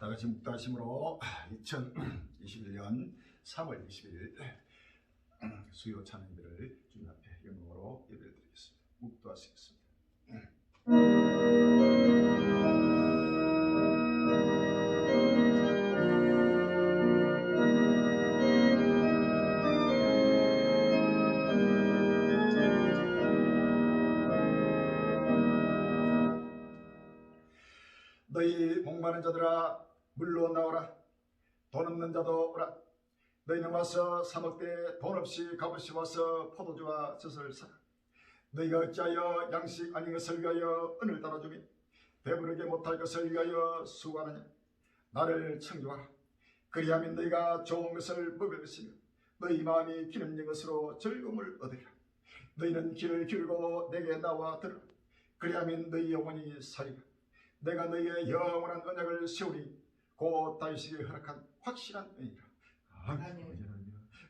다 같이 묵다심으로 2021년 3월 20일 수요 찬양들을 주님 앞에 영광으로 예배를 드리겠습니다. 묵도하시겠습니다. 너희 목마른 자들아 물로 나오라. 돈 없는 자도 오라. 너희는 와서 사 먹되 돈 없이 값없이 와서 포도주와 젖을 사라. 너희가 어찌하여 양식 아닌 것을 위하여 은을 따라주며 배부르게 못할 것을 위하여 수고하느냐. 나를 청조하라. 그리하면 너희가 좋은 것을 먹을 것이며 너희 마음이 기름진 것으로 즐거움을 얻으리라. 너희는 귀를 기울이고 내게 나와 들으라. 그리하면 너희 영혼이 살리라. 내가 너희의 영원한 언약을 세우리. 곧 다윗에게 허락한 확실한 은이라. 아멘.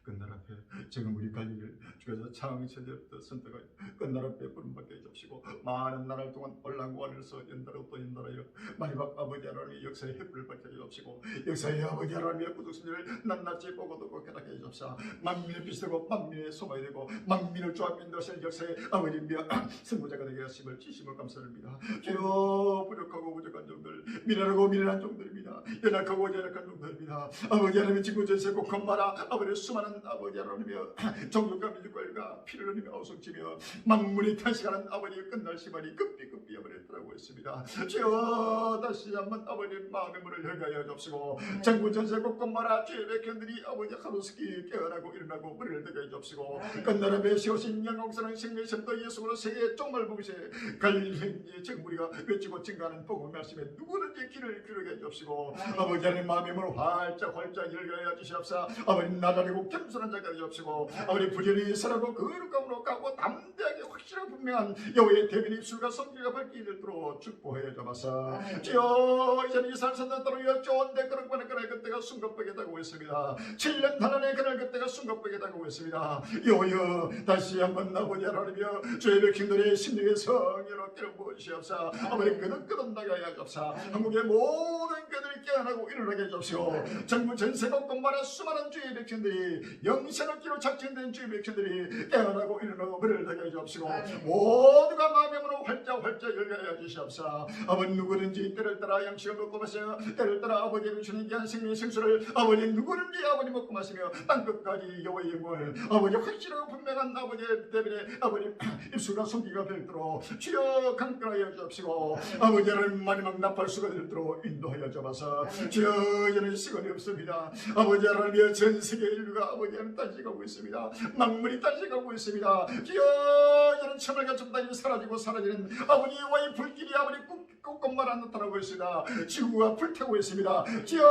끝날 앞에 지금 우리 갈 길을 주께서 창세전부터 선택하여 끝날 앞에 부름받게 해주시고 많은 나날 동안 올랑고안에서 연달아 또 연달아여 마지막 아버지 하나님의 역사의 햇불을 밝혀 주옵시고 역사의 아버지 하나님의 구속신들을 낱낱이 보고 듣고 깨닫게 해주옵시고 만민의 빛이 되고 만민의 소망이 되고 만민을 주 앞에 인도하실 역사의 아버지며 선구자가 되게 하심을 진심으로 감사드립니다. 주여 부족하고 부족한 종들, 미련하고 미련한 종들입니다. 연약하고 연약한 종들입니다. 아버지 하나님의 지구전세 꼭한마라 아버지의 수많은 아버지 하나님이여 종족과 민족과 피를 흘리며 어성치며 만물이 탄식하는 아버지의 끝날 시간이 급히 여버렸다고 했습니다. 주여 다시 한번 아버지 마음의 문을 열게 하여 주옵시고 전국 전세 곳곳마다 주의 백성들이 아버지 하루스키 깨어나고 일어나고 머리를 들게 해 주옵시고 끝날에 메시오신 영광스러운 생명의 샘도 예수로 세계에 쪽말 보기세 갈릴리의 지금 우리가 외치고 증가하는 복음 말씀에 누구든지 길을 기울게 해 주옵시고 아버지 하나님 마음의 문을 활짝 열게 하여 주시옵사. 아버지 나다리고 겸손한 자가 되옵시고 아버지 부지런히 살아고 거룩함으로 가고 담대하게 확실하고 분명한 여호와의 대변 입술과 성기가 밝게 이르도록 축복하여 주옵소서. 주여 이제는 이 산산단 따로 좋은데 그런거는 그날 그때가 숨가쁘게 다가오고 있습니다. 7년 단안에 그날 그때가 숨가쁘게 다가오고 있습니다. 여호여 다시 한번 아버지 하나님이여 주의 백성들의 심령의 성령으로 깨어보시옵사. 아버지 끄덕끄덕 나가게 하옵사. 한국의 모든 그들이 깨어나고 일어나게 해주옵시고 전국 전세국 곳마다 수많은 주의 백성들이 영생업기로 작정된 주의 백성들이 깨어나고 일어나고 물을 되게 해주옵시고 모두가 마음의 문을 활짝 열게 하여 주시옵소서. 아버지 누구든지 때를 따라 양식을 먹고 마시며 때를 따라 아버지를 주는 귀한 생명의 생수를 아버지 누구든지 아버지 먹고 마시며 땅끝까지 여호와의 영광을 아버지 확실하고 분명한 아버지의 대변에 아버지 입술과 손기가 별도록 주여 강건하여 주옵시고 아버지 하나님 마지막 나팔수가 될도록 인도하여 주옵소서. 주여 이제는 시간이 없습니다. 아버지 하나님의 전 세계 인류가 아버지 하나님 단식하고 있습니다. 만물이 단식하고 있습니다. 주여 이제는 천하가 점다니 사라지고 사라지는 아버지 여호와의 불길이 아버지 곳곳마다 나타나고 있습니다. 지구가 불타고 있습니다. 주여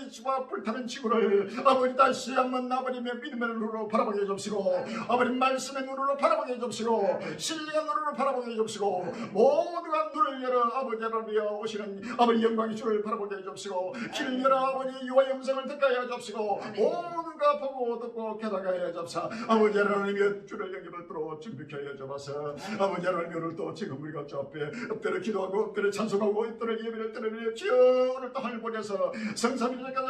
이 지구가 불타는 지구를 아버지 다시 한번 아버님의 믿음의 눈으로 바라보게 해주시고 아버지 말씀의 눈으로 바라보게 해주시고 신령한 눈으로 바라보게 해주시고 모두가 눈을 열어 아버지 하나님이여 오시는 아버지 영광의 주를 바라보게 해주시고 길을 열어 아버지 여호와의 음성을 듣게 해주시고 모두가 보고 듣고 깨닫게 해주옵소서. 아버지 하나님이여 주를 영접을 들어 준비케 해주옵소서. 아버지 하나님 오늘 또 지금 우리가 주 앞에 엎드려 기도하고 엎드려 찬송하고 엎드려 예배를 드리며 주여 오늘 또 하늘 보내서 성삼위일체까지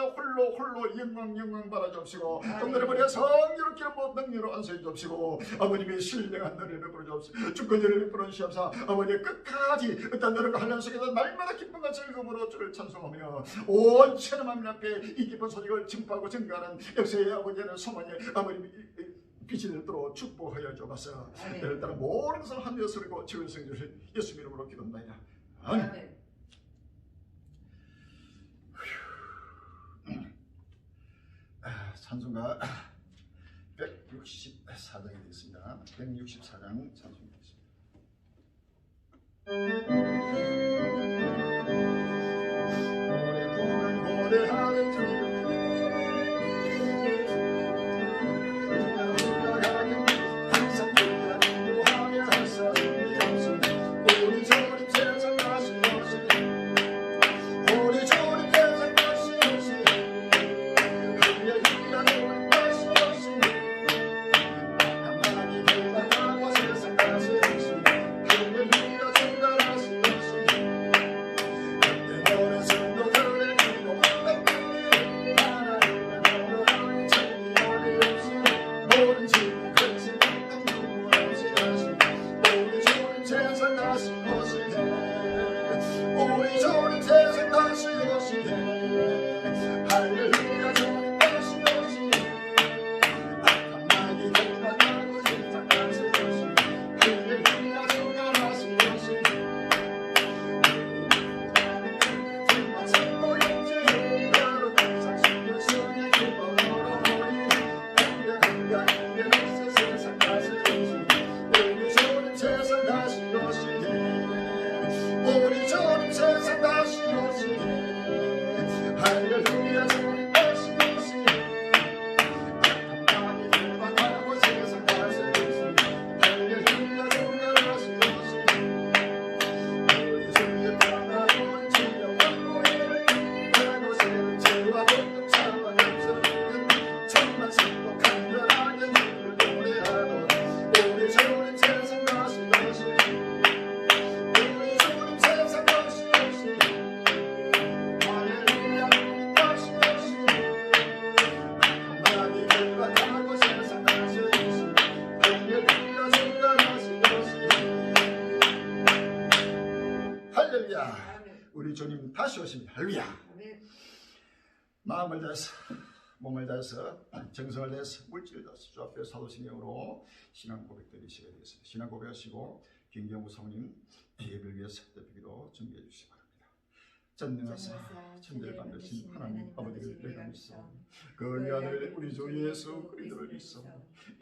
홀로 영광 받아주옵시고 동들에 보내 성령으로 기름부어 능력으로 안수해 주옵시고 아버님의 신령한 너를 베풀어 주옵시고 주권자를 베풀어 주옵소서. 아버지 끝까지 어떤 너를 한련 속에서 날마다 기쁨과 즐거움으로 주를 찬송하며 온 천하만민 앞에 이 기쁜 소식을 증파하고 증가하는 역사의 아버지의 소망에 아버님 빛이 되도록 축복하여 주옵소서. 때를 따라 모든 것을 한 되어 서리고 지원 성주를 예수 이름으로 기도합니다. 아멘. 찬송가 164장이 되겠습니다. 164장 찬송이 되겠습니다. 고대하는 주 할렐루야. 우리 주님 다시 오십니다. 할렐루야. 마음을 다해서 몸을 다해서 정성을 다해서 물질을 다해서 주 앞에 사도신 영으로 신앙 고백 드리시게 되겠습니다. 신앙 고백하시고 김경우 성님 예배를 위해서 대표기도 준비해 주시기 바랍니다. 전능하사 천대를 만드신 하나님 아버지를 내가 믿사오니 그 위아들 우리 주 예수 그리스도를 믿사오니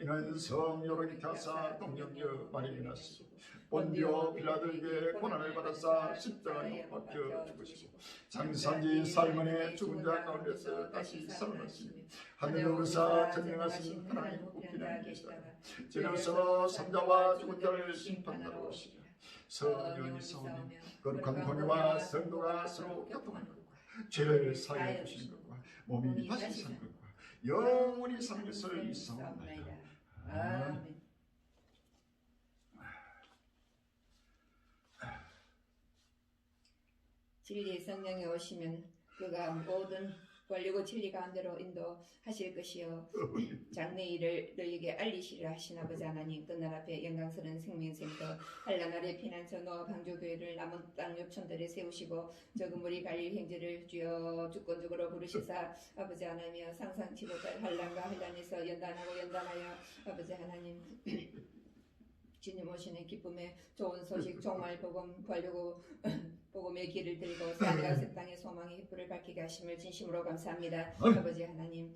이는 성령으로 타사 동정녀 마리아 나시고 본디오 빌라도에게 고난을 받아사 십자가에 못 박혀 죽으시고 장사지 살문에 죽은 자 가운데서 다시 살아나시니 하늘로 오르사 전능하신 하나님 우편에 계시다가 저로서 삼자와 죽은 자를 심판하러 오시리라. 성령이 사오니 거룩한 권위와 성도가 서로 교통하는 것과 죄를 사하여 주시는 것과 몸이 다시 사는 것과 영원히 사는 것을 믿사옵나이다. 아멘. 진리의 성령이 오시면 그가 모든 권리고 진리 가운데로 인도하실 것이요 장래일을 너희에게 알리시리라 하신 아버지 하나님, 끝날 앞에 영광스러운 생명센터 한란 아래 피난처 노아 방조교회를 남은 땅 요촌들에 세우시고 저그물이 갈릴 행제를 주여 주권적으로 부르시사 아버지 하나님이여 상상치 못할 한란과 한란에서 연단하고 연단하여 아버지 하나님 주님 오시는 기쁨의 좋은 소식 종말 복음 벌려고 복음의 길을 들고 사대와 새 땅의 소망의 횃불을 밝히게 하심을 진심으로 감사합니다. 아버지 하나님,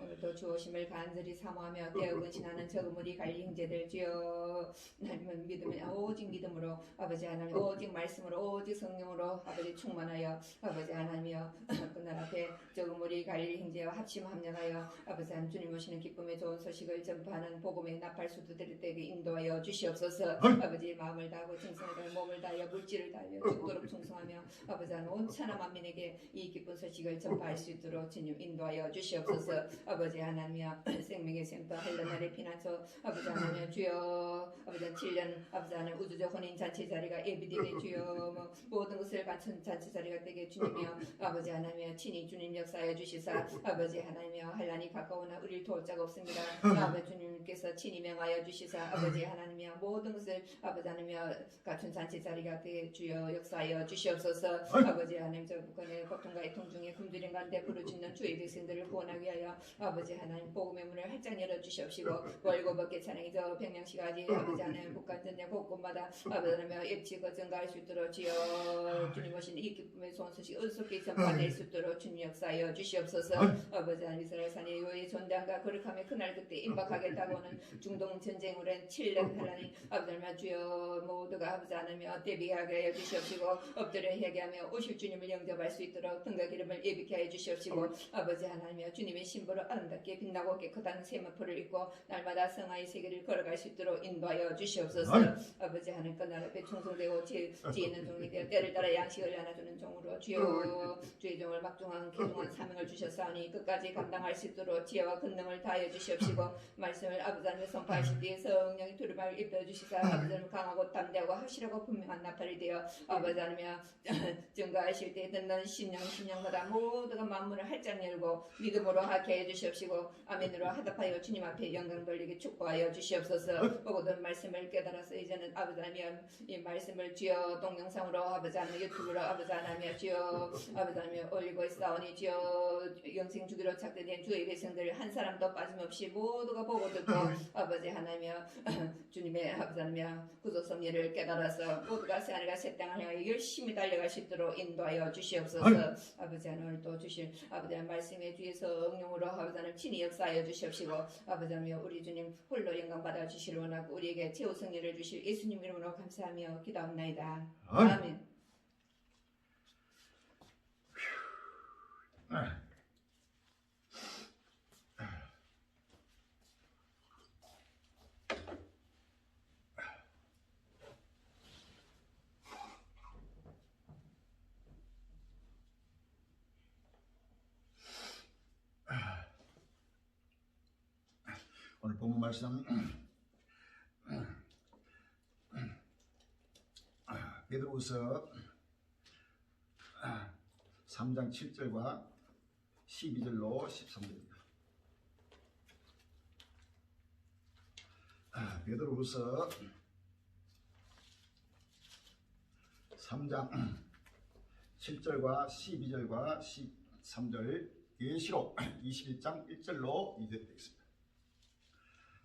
오늘도 주 오심을 간절히 사모하며 되어근신하는 저그물이 갈리 형제들 주여 하나님은 믿으면 오직 믿음으로 아버지 하나님 오직 말씀으로 오직 성령으로 아버지 충만하여 아버지 하나님이여 그날 앞에 저그물이 갈리 형제와 합심합력하여 아버지 하나님 주님 오시는 기쁨의 좋은 소식을 전파하는 복음의 나팔수도들에게 인도하여 주시옵소서. 아버지 마음을 다하고 정성을 다하여 몸을 다하여 물질을 다하여 죽도록 충성하며 아버지 하나님 온 천하 만민에게 이 기쁜 소식을 전파할 수 있도록 주님 인도하여 주시옵소서. 아버지 하나님이여 생명의 센터 헬라나의 피난처 아버지 하나님 주여 아버지 7년 아버지 하나님 우주적 혼인 잔치 자리가 예비되게 주여 모든 것을 갖춘 잔치 자리가 되게 주님이여 아버지 하나님이여 친히 주님 역사하여 주시사 아버지 하나님이여 한란이 가까우나 우리를 도울 자가 없습니다. 아버지 주님께서 친히 명하여 주시사 아버지 하나님이여 모든 것을 아버지 하나님이여 갖춘 잔치 자리가 되게 주여 역사하여 주시옵소서. 아버지 하나님 저 북한의 고통과 애통 중에 굶주린 가운데 부르짖는 주의 백성들을 구원하기 위하여 아버지 하나님 복음의 문을 활짝 열어주시옵시고 월고벗게 찬양이 저 평양시까지 아버지 하나님 북한 전역 곳곳마다 아버지 하나님 예치고 증가할 수 있도록 주여 주님 오신 이 기쁨의 좋은 소식 은속히 전파될 수 있도록 주님 역사하여 주시옵소서. 아버지 하나님 이스라엘 산의 요의 전당과 거룩함의 그날 그때 임박하게 다가오는 중동 전쟁으로는 7년 하나님 아버지 하나님 주여 모두가 아버지 하나님 대비하게 하여 주시옵시고 엎드려 회개하며 오실 주님을 영접할 수 있도록 등과 기름을 예비케 하여 주시옵시고 아버지 하나님 주님의 신부로 아름답게 빛나고 깨끗한 세마포를 입고 날마다 성화의 세계를 걸어갈 수 있도록 인도하여 주시옵소서. 아버지 하나님 그날 앞에 충성되고 지혜 있는 종이 되어 때를 따라 양식을 나눠주는 종으로 주여 주의 종을 막중한 귀중한 사명을 주셨사오니 끝까지 감당할 수 있도록 지혜와 권능을 다하여 주시옵시고 말씀을 아버지 하나님 선포하실 때에 성령이 두루마를 입혀주시사 아버지 하나님 강하고 담대하고 확실하고 분명한 나팔이 되어 아버지 하나님 증거하실 때 듣는 심령마다 모두가 만문을 활짝 열고 믿음으로 하게 해주시옵시고 아멘으로 하답하여 주님 앞에 영광 돌리게 축복하여 주시옵소서. 모든 말씀을 깨달아서 이제는 아버지 하나님 이 말씀을 주여 동영상으로 아버지 하나님 유튜브로 아버지 하나님 주여 아버지 하나님 올리고 있사오니 주여 영생 주기로 작정된 주의 백성들 한 사람도 빠짐없이 모두가 보고 듣고 아버지 하나님 주님의 아버지 하나님 구속 섭리를 깨달아서 모두가 새 하늘과 새 땅을 향하여 열심히 달려갈 수 있도록 인도하여 주시옵소서. 아버지 하나님 오늘 또 주실 아버지 하나님 말씀에 주에서 응용으로 아버지 하나님 친히 역사하여 주시옵시고 아버지 하나님 우리 주님 홀로 영광 받아 주시를 원하고 우리에게 최후 승리를 주실 예수님 이름으로 감사하며 기도합나이다. 아멘. 오늘 본문 말씀 베드로후서 3장 7절과 12절로 13절입니다. 베드로후서 3장 7절과 12절과 13절 계시록 21장 1절로 이어되어 있습니다.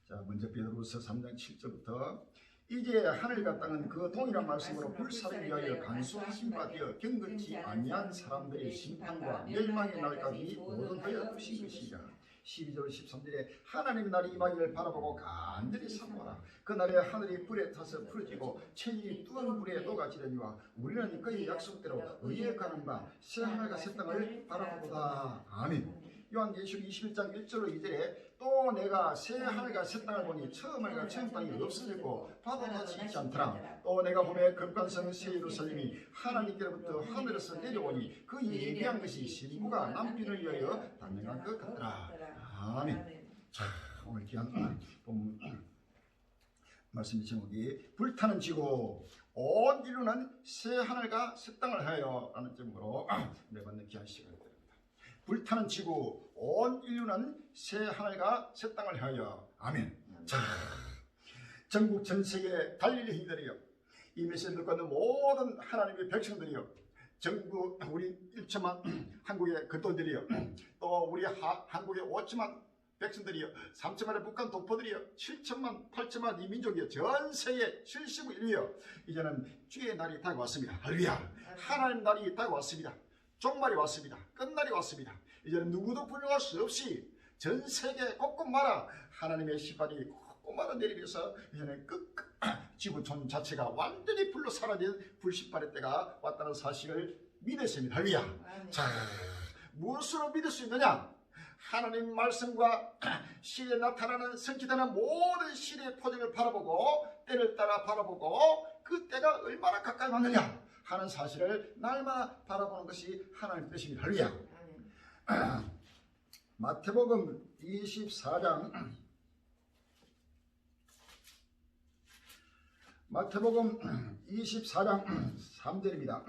자, 먼저 베드로후서 3장 7절부터 이제 하늘과 땅은 그 동일한 말씀으로 불사를 위하여 간수하신 바 되어 경건치 아니한 사람들의 심판과 멸망의 날까지 모든하여 두신 것이라. 12절 13절에 하나님의 날이 임하기를 바라보고 간절히 사모하라. 그날에 하늘이 불에 타서 풀어지고 천일이 뜨거운 불에 녹아지려니와 우리는 그의 약속대로 의에 가는 바 새 하늘과 새 땅을 바라보다. 아멘. 요한계시록 21장 1절로 2절에 또 내가 새 하늘과 새 땅을 보니 처음 하늘과 처음 땅이 없어졌고 바다도 같이 있지 않더라. 또 내가 보매 거룩한 새 예루살렘이 하나님께로부터 하늘에서 내려오니 그 예비한 것이 신부가 남편을 위하여 단명한 것 같더라. 아멘. 자, 오늘 귀한 본문 말씀의 제목이 불타는 지구 온 인류는 새 하늘과 새 땅을 하여 라는 제목으로 내받는 귀한 시간을 드립니다. 불타는 지구 온 인류는 새 하늘과 새 땅을 하여. 아멘. 자, 전국 전 세계 갈릴리인들이여, 이 메시지를 듣고 있는 모든 하나님의 백성들이여, 전국 우리 1천만 한국의 그돈들이여, 또 우리 한국의 5천만 백성들이여, 3천만의 북한 동포들이여, 7천만 8천만 이 민족이여, 전 세계 71위여, 이제는 주의 날이 다가왔습니다. 할렐루야. 하나님 날이 다가왔습니다. 종말이 왔습니다. 끝날이 왔습니다. 이제는 누구도 불러갈 수 없이 전 세계 곳곳마다 하나님의 시발이 곳곳마다 내리면서 이제는 지구촌 자체가 완전히 불로 사라진 불시발의 때가 왔다는 사실을 믿었습니다. 할렐루야. 자, 무엇으로 믿을 수 있느냐? 하나님 말씀과 시대에 나타나는 성취되는 모든 시대의 표적을 바라보고 때를 따라 바라보고 그 때가 얼마나 가까이 왔느냐 하는 사실을 날마다 바라보는 것이 하나님의 뜻입니다. 할렐루야. 마태복음 24장 마태복음 24장 3절입니다.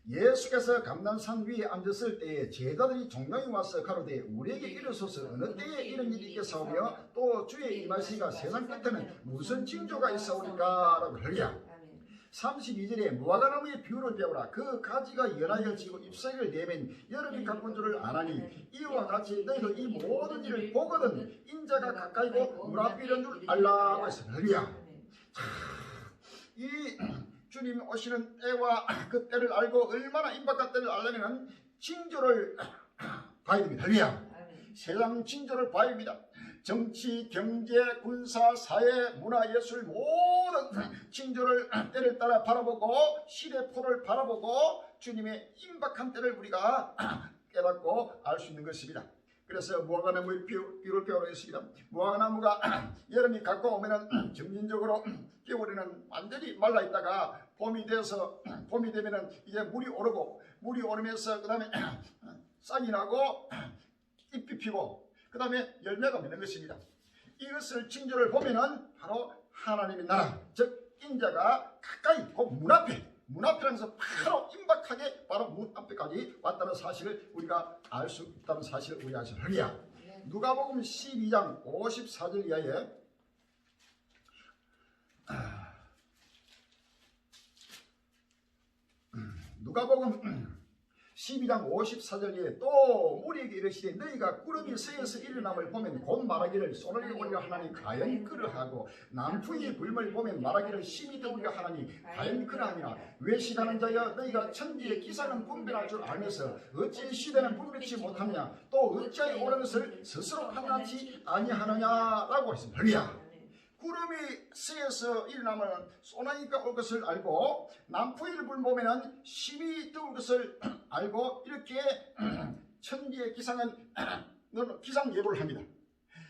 예수께서 감난산 위에 앉았을 때에 제자들이 종량이 와서 가로되 우리에게 이르소서 어느 때에 이런 일이 있겠사오며 또 주의 임하시기가 세상 끝에는 무슨 징조가 있사오리까 라고 할렐루야. 32절에 무화과나무의 비유를 배우라. 그 가지가 연하여 지고 잎사귀를 내면 여름이 가까운 줄을 아나니 이와 같이 너희도 이 모든 일을 보거든 인자가 가까이고 물 앞에 이른 줄 알라고 했습니다. 할렐루야. 이 주님 오시는 때와 그 때를 알고 얼마나 임박한 때를 알려면 징조를 봐야 됩니다. 할렐루야. 세상 징조를 봐야 합니다. 정치, 경제, 군사, 사회, 문화, 예술 모든 징조를 때를 따라 바라보고 시대포를 바라보고 주님의 임박한 때를 우리가 깨닫고 알 수 있는 것입니다. 그래서 무화과나무의 비유를 배우겠습니다. 무화과나무가 여름이 가까우면 점진적으로 겨울에는 완전히 말라 있다가 봄이 되면은 이제 물이 오르면서 그 다음에 싹이 나고 잎이 피고 그 다음에 열매가 맺는 것입니다. 이것을 징조를 보면은 바로 하나님의 나라, 즉 인자가 가까이 곧 문 앞에라서 바로 임박하게 바로 문 앞에까지 왔다는 사실을 우리가 알 수 있다는 사실을 우리가 아시죠. 할렐루야. 누가복음 12장 54절 이하에 누가복음 12장 54절에 또 우리에게 이르시되 너희가 구름이 서에서 일어남을 보면 곧 말하기를 손을 올리려 하나니 과연 그러하고 남풍이 불을 보면 말하기를 심히 더우려 하나니 과연 그러하니라. 외식하는 자여 너희가 천지의 기사는 분별할 줄 알면서 어찌 시대는 분별치 못하느냐 또 어찌하여 옳은 것을 스스로 판단하지 아니하느냐라고 했습니다. 할렐루야. 구름이 서에서 일어나면 소나기가 올 것을 알고 남풍이 불면 심히 더울 것을 알고 이렇게 천지의 기상은 기상 예보를 합니다.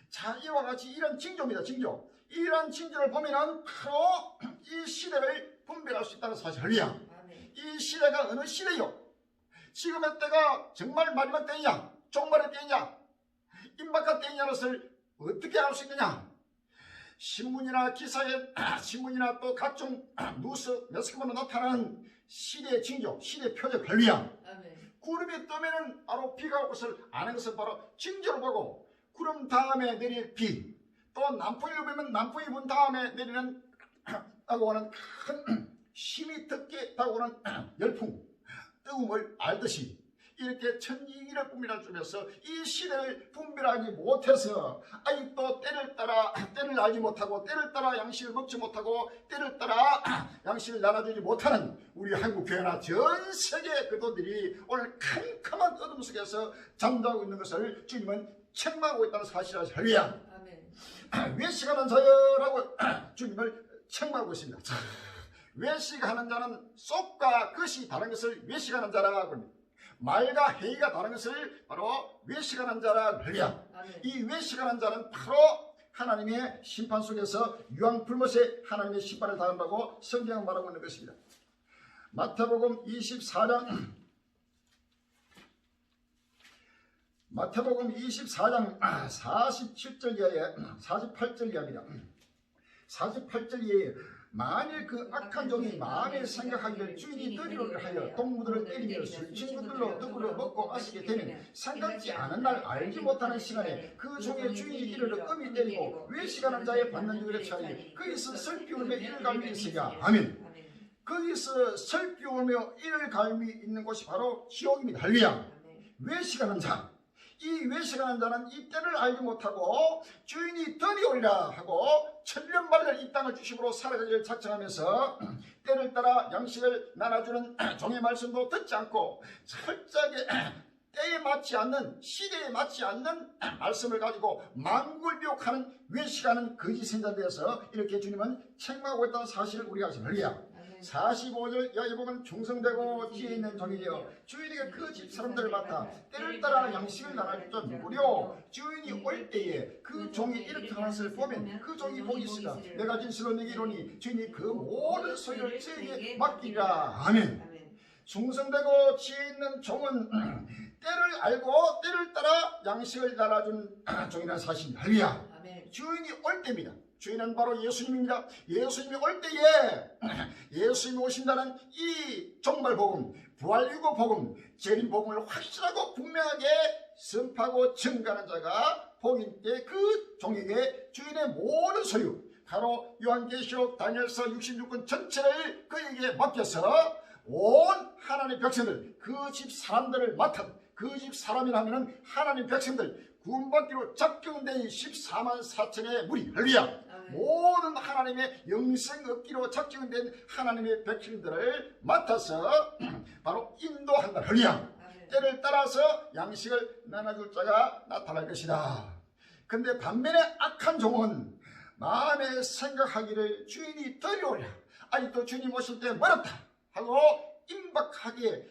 자, 이와 같이 이런 징조입니다. 징조. 이런 징조를 보면 바로 이 시대를 분별할 수 있다는 사실. 할렐루야. 이 시대가 어느 시대요? 지금의 때가 정말 마지막 때이냐 종말의 때이냐 임박한 때이냐는 것을 어떻게 알 수 있느냐? 신문이나 기사에 신문이나 또 각종 뉴스 매스컴으로 나타나는 시대의 징조, 시대의 표적. 할렐루야. 구름이 뜨면은 바로 비가 올 것을 아는 것은 바로 징조를 보고 구름 다음에 내릴 비, 또 남풍이 불면 남풍이 분 다음에 내리는 하고 하는 큰 힘이 덮게 타오는 열풍, 뜨거움을 알듯이 이렇게 천지를 분별해주면서 이 시대를 분별하지 못해서 아직도 때를 알지 못하고 때를 따라 양식을 먹지 못하고 때를 따라 양식을 나눠주지 못하는 우리 한국교회나 전 세계 그도들이 오늘 캄캄한 어둠 속에서 잠자고 있는 것을 주님은 책망하고 있다는 사실을 할렐루야. 외식하는 자여라고 주님을 책망하고 있습니다. 외식하는 자는 쏙과 끝이 다른 것을 외식하는 자라고 합니다. 말과 해이가 다른 것을 바로 외식하는 자라 그래야. 이 외식하는 자는 바로 하나님의 심판 속에서 유황불못에 하나님의 심판을 당한다고 성경은 말하고 있는 것입니다. 마태복음 24장 47절 이하에 48절 이하입니다. 48절 이하에 만일 그 악한 종이 마음에 생각하기를 주인이 떠리를 하여 동무들을 때리며 술 친구들로 더불어 먹고 마시게 되면 생각지 않은 날 알지 못하는 시간에 그 종의 주인이 이르러 음이 때리고 외식하는 자의 받는 유일의 차이 거기서 슬피우며 일감이 있으랴. 아멘. 거기서 슬피우며 일감이 있는 곳이 바로 지옥입니다. 할렐루야. 외식하는 자, 이 외식하는 자는 이 때를 알지 못하고 주인이 덜이오리라 하고 천년만을 이 땅을 주심으로 살아가기를 작정하면서 때를 따라 양식을 나눠주는 종의 말씀도 듣지 않고 철저하게 때에 맞지 않는 시대에 맞지 않는 말씀을 가지고 만굴비옥하는 외식하는 거짓 선자에 대해서 이렇게 주님은 책망하고 있다는 사실을 우리가 지금 알게야. 45절 여기 보면 충성되고 지혜 있는 종이요 주인에게 그 집 사람들을 맡아 때를 따라 양식을 나눠줬던 누구요 주인이 올 때에 그 종이 이렇게 하는 것을 보면 그 종이 복이 있으라. 내가 진실로 내게 이르노니 주인이 그 모든 소유를 저에게 맡기리라. 아멘. 충성되고 지혜 있는 종은 때를 알고 때를 따라 양식을 나눠준 종이라는 사실입니다. 할렐루야. 주인이 올 때입니다. 주인은 바로 예수님입니다. 예수님이 올 때에 예수님이 오신다는 이 종말복음, 부활유고 복음, 재림복음을 확실하고 분명하게 선포하고 증거하는 자가 복인때 그 종에게 주인의 모든 소유, 바로 요한계시록 다니엘서 66권 전체를 그에게 맡겨서 온 하나님의 백성들, 그 집 사람들을 맡은 그 집 사람이라면 하나님 백성들 구원받기로 작정된 14만 4천의 무리, 할렐루야. 모든 하나님의 영생 얻기로 작정된 하나님의 백성들을 맡아서 바로 인도한다, 할렐루야. 때를 따라서 양식을 나눠줄 자가 나타날 것이다. 근데 반면에 악한 종은 마음에 생각하기를 주인이 덜이오랴. 아직도 주님 오실 때 멀었다 하고 임박하게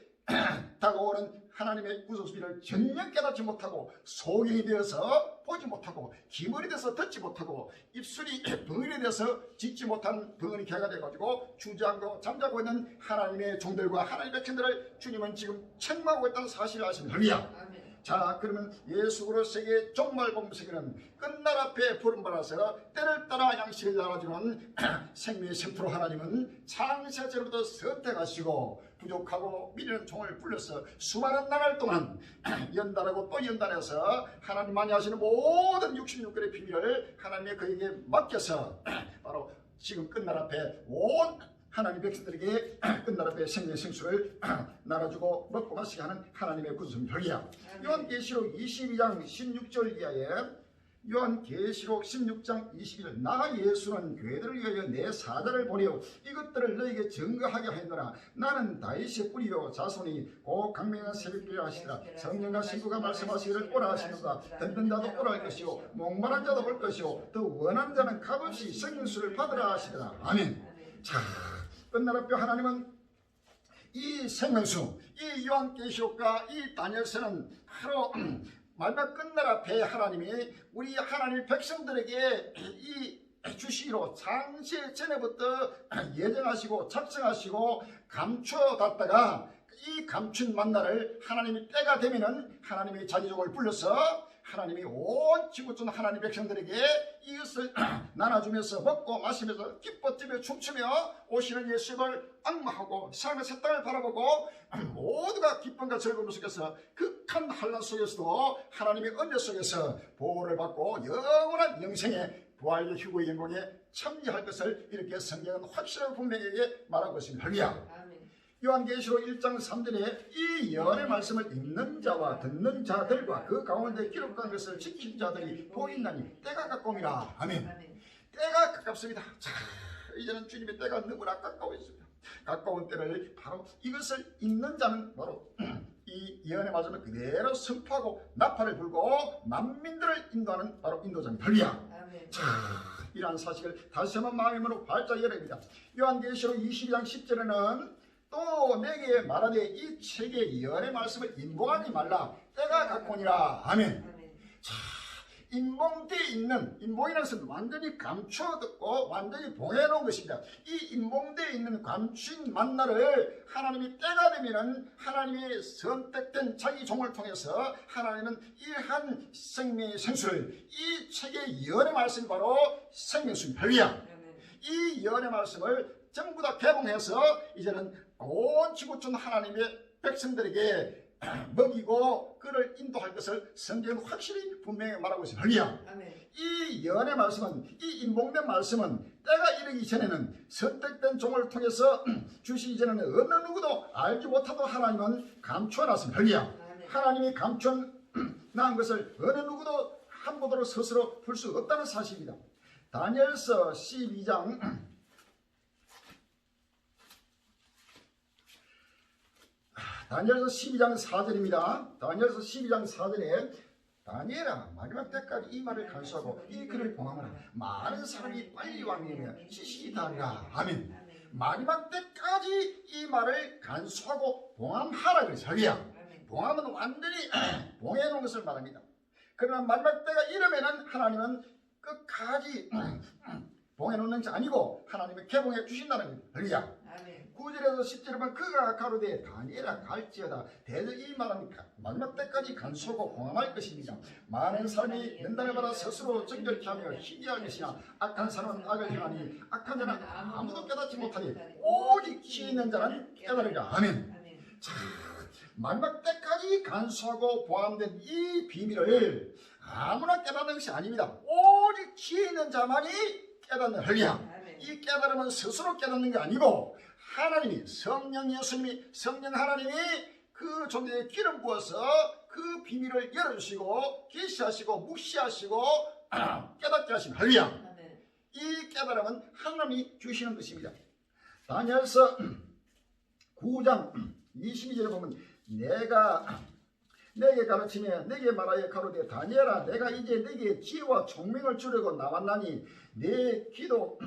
다가오는 하나님의 구속수비를 전혀 깨닫지 못하고 소경이 되어서 보지 못하고 기머리 돼서 듣지 못하고 입술이 벙어리 돼서 짓지 못한 벙어리 개가 돼가지고 주저앉고 잠자고 있는 하나님의 종들과 하나님의 백성들을 주님은 지금 책망하고 있다는 사실을 아십니다. 할렐루야. 자, 그러면 예수 그리스도의 종말복음 세계는 끝날 앞에 부름받아서 때를 따라 양식을 나눠주는 생명의 샘프로 하나님은 창세전부터 선택하시고 부족하고 미련한 종을 불러서 수많은 나날 동안 연단하고 또 연단해서 하나님만이 하시는 모든 66권의 비밀을 하나님의 그에게 맡겨서 바로 지금 끝날 앞에 온 하나님 백성들에게 끝날 앞에 생명의 생수를 나눠주고 먹고 마시게 하는 하나님의 구속 혈이야. 요한계시록 22장 16절 이하에 요한계시록 16장 21절 나 예수는 교회들을 위하여 내 사자를 보내어 이것들을 너에게 증거하게 하였노라. 나는 다윗의 뿌리요 자손이 곧 강명한 새벽기라 하시더라. 성령과 신부가 말씀하시기를 오라 하시는가. 듣는 자도 오라 할 것이요 목마른 자도 올 것이요 더 원하는 자는 값없이 생명수를 받으라 하시더라. 아멘. 자, 끝날 앞에 하나님은 이 생명수, 이 요한계시록과 이 다니엘서는 바로 마지막 끝날 앞에 하나님이 우리 하나님 백성들에게 이 주시기로 창세 전에부터 예정하시고 작정하시고 감춰놨다가 이 감춘 만나를 하나님이 때가 되면은 하나님의 자기족을 불러서 하나님이 온 지구촌 하나님 백성들에게 이것을 나눠주면서 먹고 마시면서 기뻐 뛰며 춤추며 오시는 예수님을 악마하고 세상의 새 땅을 바라보고 모두가 기쁨과 즐거움 속에서 극한 환난 속에서도 하나님의 은혜 속에서 보호를 받고 영원한 영생의 부활의 휴거의 영광에 참여할 것을 이렇게 성경은 확실하고 분명하게 말하고 있습니다. 할렐루야. 요한계시록 1장 3절에 이 예언의 말씀을 읽는 자와 듣는 자들과 그 가운데 기록한 것을 지킨 자들이 보인나니 때가 가까움이라. 아멘. 때가 가깝습니다. 자, 이제는 주님의 때가 너무나 가까워 있습니다. 가까운 때를 바로 이것을 읽는 자는 바로 이 예언의 말씀을 그대로 선포하고 나팔을 불고 만민들을 인도하는 바로 인도자입니다. 할렐루야. 자, 이러한 사실을 다시 한번 마음으로 활짝 열어봅니다. 요한계시록 22장 10절에는 또 내게 말하되 이 책의 예언의 말씀을 인봉하지 말라. 때가 가까우니라. 아멘. 자, 인봉되어 있는, 인봉이라는 것은 완전히 감춰듣고 완전히 봉해놓은 것입니다. 이 인봉되어 있는 감춘 만나를 하나님이 때가 되면은 하나님이 선택된 자기 종을 통해서 하나님은 이러한 생명의 생수를 이 책의 예언의 말씀이 바로 생명수입니다. 할렐루야. 이 예언의 말씀을 전부 다 개봉해서 이제는 온 지구촌 하나님의 백성들에게 먹이고 그를 인도할 것을 성경은 확실히 분명히 말하고 있습니다. 할렐루야. 이 예언의 말씀은, 이 인봉된 말씀은 때가 이르기 전에는 선택된 종을 통해서 주시기 전에는 어느 누구도 알지 못하도 하나님은 감춰놨습니다. 할렐루야. 하나님이 감춰놓은 것을 어느 누구도 한 번도 스스로 풀 수 없다는 사실입니다. 다니엘서 12장 다니엘서 12장 4절입니다. 다니엘서 12장 4절에 다니엘아 마지막 때까지 이 말을 간수하고 이 글을 봉하면 많은 사람이 빨리 왕이며 지식이 다하리라. 아멘. 마지막 때까지 이 말을 간수하고 봉함하라 그랬어요. 할렐루야. 봉함은 완전히 봉해놓은 것을 말합니다. 그러나 마지막 때가 이르면은 하나님은 끝까지 봉해놓는 것이 아니고 하나님이 개봉해 주신다는 겁니다. 할렐루야. 9절에서 10절에 보면 그가 가로되 다니엘아 갈지어다 대저 이 말합니까 마지막 때까지 간수하고 공함할 것입니다. 많은 사람이 연단을 받아 스스로 정결케 하며 희귀할 것이나 악한 사람은 악을 행하니 악한 자는 아무도 깨닫지 못하니 오직 지혜 있는 자는 깨달으리라. 아멘. 자, 마지막 때까지 간수하고 보함된 이 비밀을 아무나 깨닫는 것이 아닙니다. 오직 지혜 있는 자만이 깨닫는. 할렐루야. 이 깨달음은 스스로 깨닫는 게 아니고 하나님이 성령 예수님이 성령 하나님이 그 존재에 기름 부어서 그 비밀을 열어주시고 계시하시고 묵시하시고 깨닫게 하십니다. 할렐루야. 이 깨달음은 하나님이 주시는 것입니다. 다니엘서 9장 22절에 보면 내가 내게 가르치며 내게 말하여 가로되 다니엘아 내가 이제 내게 지혜와 총명을 주려고 나왔나니 내 기도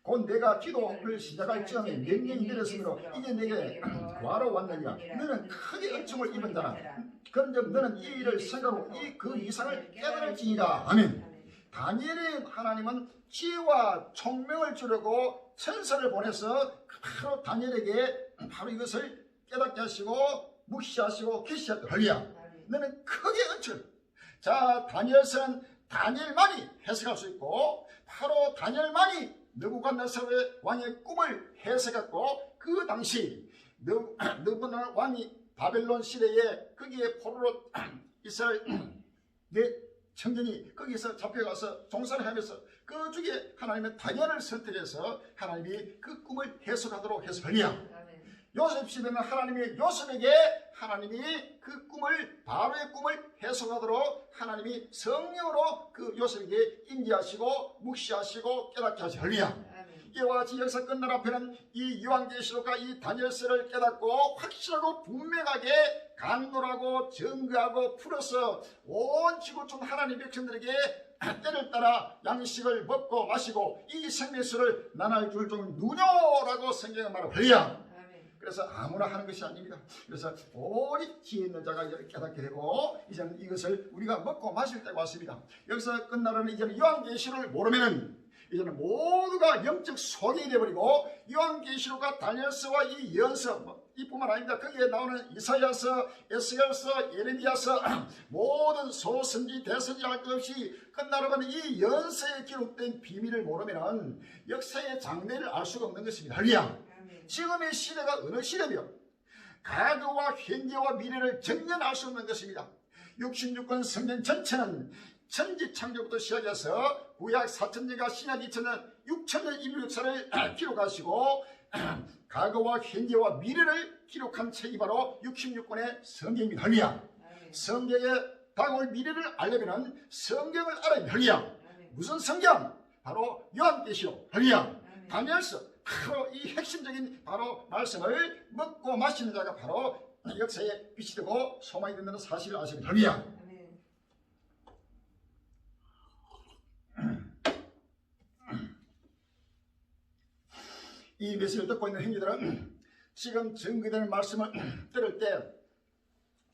곧 내가 기도를 시작할 즈음에 몇 년이 되었으므로 이제 내게 구하러 왔느니라. 너는 크게 은총을 입은 자라. 그런즉 너는 이 일을 생각하고 그 이상을 깨달을지니라. 아멘. 다니엘의 하나님은 지혜와 총명을 주려고 천사를 보내서 바로 다니엘에게 바로 이것을 깨닫게 하시고 묵시하시고 계시하셨다. 할렐루야. 너는 크게 은총. 자, 다니엘서는 다니엘만이 해석할 수 있고 바로 다니엘만이 느부갓네살 왕의 꿈을 해석했고 그 당시 느부갓네살 왕이 바벨론 시대에 거기에 포로로 이스라엘 청년이 거기서 잡혀가서 종살이 하면서 그 중에 하나님의 다니엘을 선택해서 하나님이 그 꿈을 해석하도록 해서 할렐루야. 요셉 시대는 하나님이 요셉에게 하나님이 그 꿈을 바로의 꿈을 해석하도록 하나님이 성령으로 그 요셉에게 인지하시고 묵시하시고 깨닫게 하시고 할렐루야. 이와 같이 역사 끝날 앞에는 이 요한계시록과 이 다니엘서를 깨닫고 확실하고 분명하게 강론하고 증거하고 풀어서 온 지구촌 하나님 백성들에게 때를 따라 양식을 먹고 마시고 이 생명수를 나눠 줄 줄 누녀라고 성경에 말하고 할렐루야. 그래서 아무나 하는 것이 아닙니다. 그래서 오직 지혜 있는 자가 깨닫게 되고 이제는 이것을 우리가 먹고 마실 때가 왔습니다. 여기서 끝나려면 이제는 요한계시록을 모르면은 이제는 모두가 영적 소경이 되어버리고 요한계시록과 다니엘서와 이 예언서 이뿐만 아닙니다. 거기에 나오는 이사야서, 에스겔서, 예레미야서 모든 소선지 대선지 할 것 없이 끝나려면 이 예언서에 기록된 비밀을 모르면 역사의 장래를 알 수가 없는 것입니다. 할렐루야. 지금의 시대가 어느 시대며 과거와 현재와 미래를 전혀 알 수 없는 것입니다. 66권 성경 전체는 천지 창조부터 시작해서 구약 4,000년과 신약 2,000년 6,000년 인류 역사를 기록하시고 과거와 현재와 미래를 기록한 책이 바로 66권의 성경입니다. 할렐루야. 성경의 다가올 미래를 알려면 성경을 알아야 합니다. 할렐루야. 무슨 성경? 바로 요한계시록. 할렐루야. 다니엘서. 바로 이 핵심적인 바로 말씀을 먹고 마시는 자가 바로 역사에 빛이 되고 소망이 된다는 사실을 아시면 할렐루야. 이 메시지를 듣고 있는 형제들은 지금 증거되는 말씀을 들을 때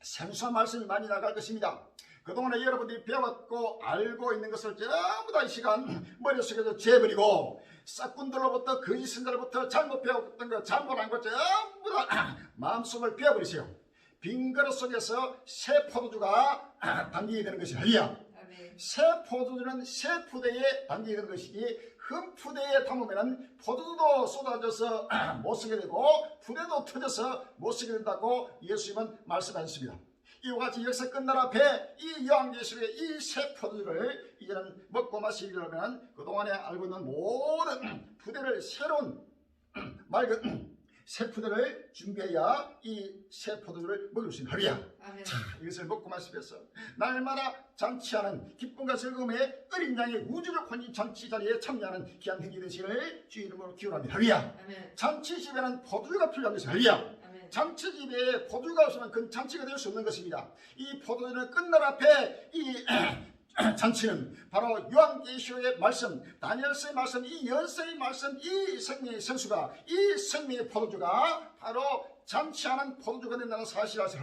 생소한 말씀이 많이 나갈 것입니다. 그동안에 여러분들이 배웠고 알고 있는 것을 전부 다 이 시간 머릿속에서 재버리고 싹군들로부터 거짓 선자로부터 잘못 배웠던 거 잘못 한 거 전부 다 마음속을 베어버리세요. 빈 그릇 속에서 새 포도주가 담기게 되는 것이 할렐루야. 새 포도주는 새 푸대에 담기게 되는 것이지 흠 푸대에 담으면 포도주도 쏟아져서 못 쓰게 되고 푸대도 터져서 못 쓰게 된다고 예수님은 말씀하셨습니다. 이와 같이 역사 끝날 앞에 이 요한계시록의 이 새 포도주를 이제는 먹고 마시려면 그동안에 알고 있는 모든 푸대를 새로운 맑은 새 푸대를 준비해야 이 새 포도주를 먹을 수 있는 할렐루야. 자, 이것을 먹고 마시면서 날마다 잔치하는 기쁨과 즐거움에 어린 양의 우주를 혼인 잔치 자리에 참여하는 귀한 행위 되시기를 주의 이름으로 기원합니다. 할렐루야. 잔치집에는 포도주가 필요한 것이 할렐루야. 잔치집에 포도주가 없으면 그 잔치가 될 수 없는 것입니다. 이 포도주는 끝날 앞에 이 잔치는 바로 요한계시록의 말씀, 다니엘서의 말씀, 이 연서의 말씀, 이 생명의 생수가, 이 생명의 포도주가 바로 잔치하는 포도주가 된다는 사실을 아시죠?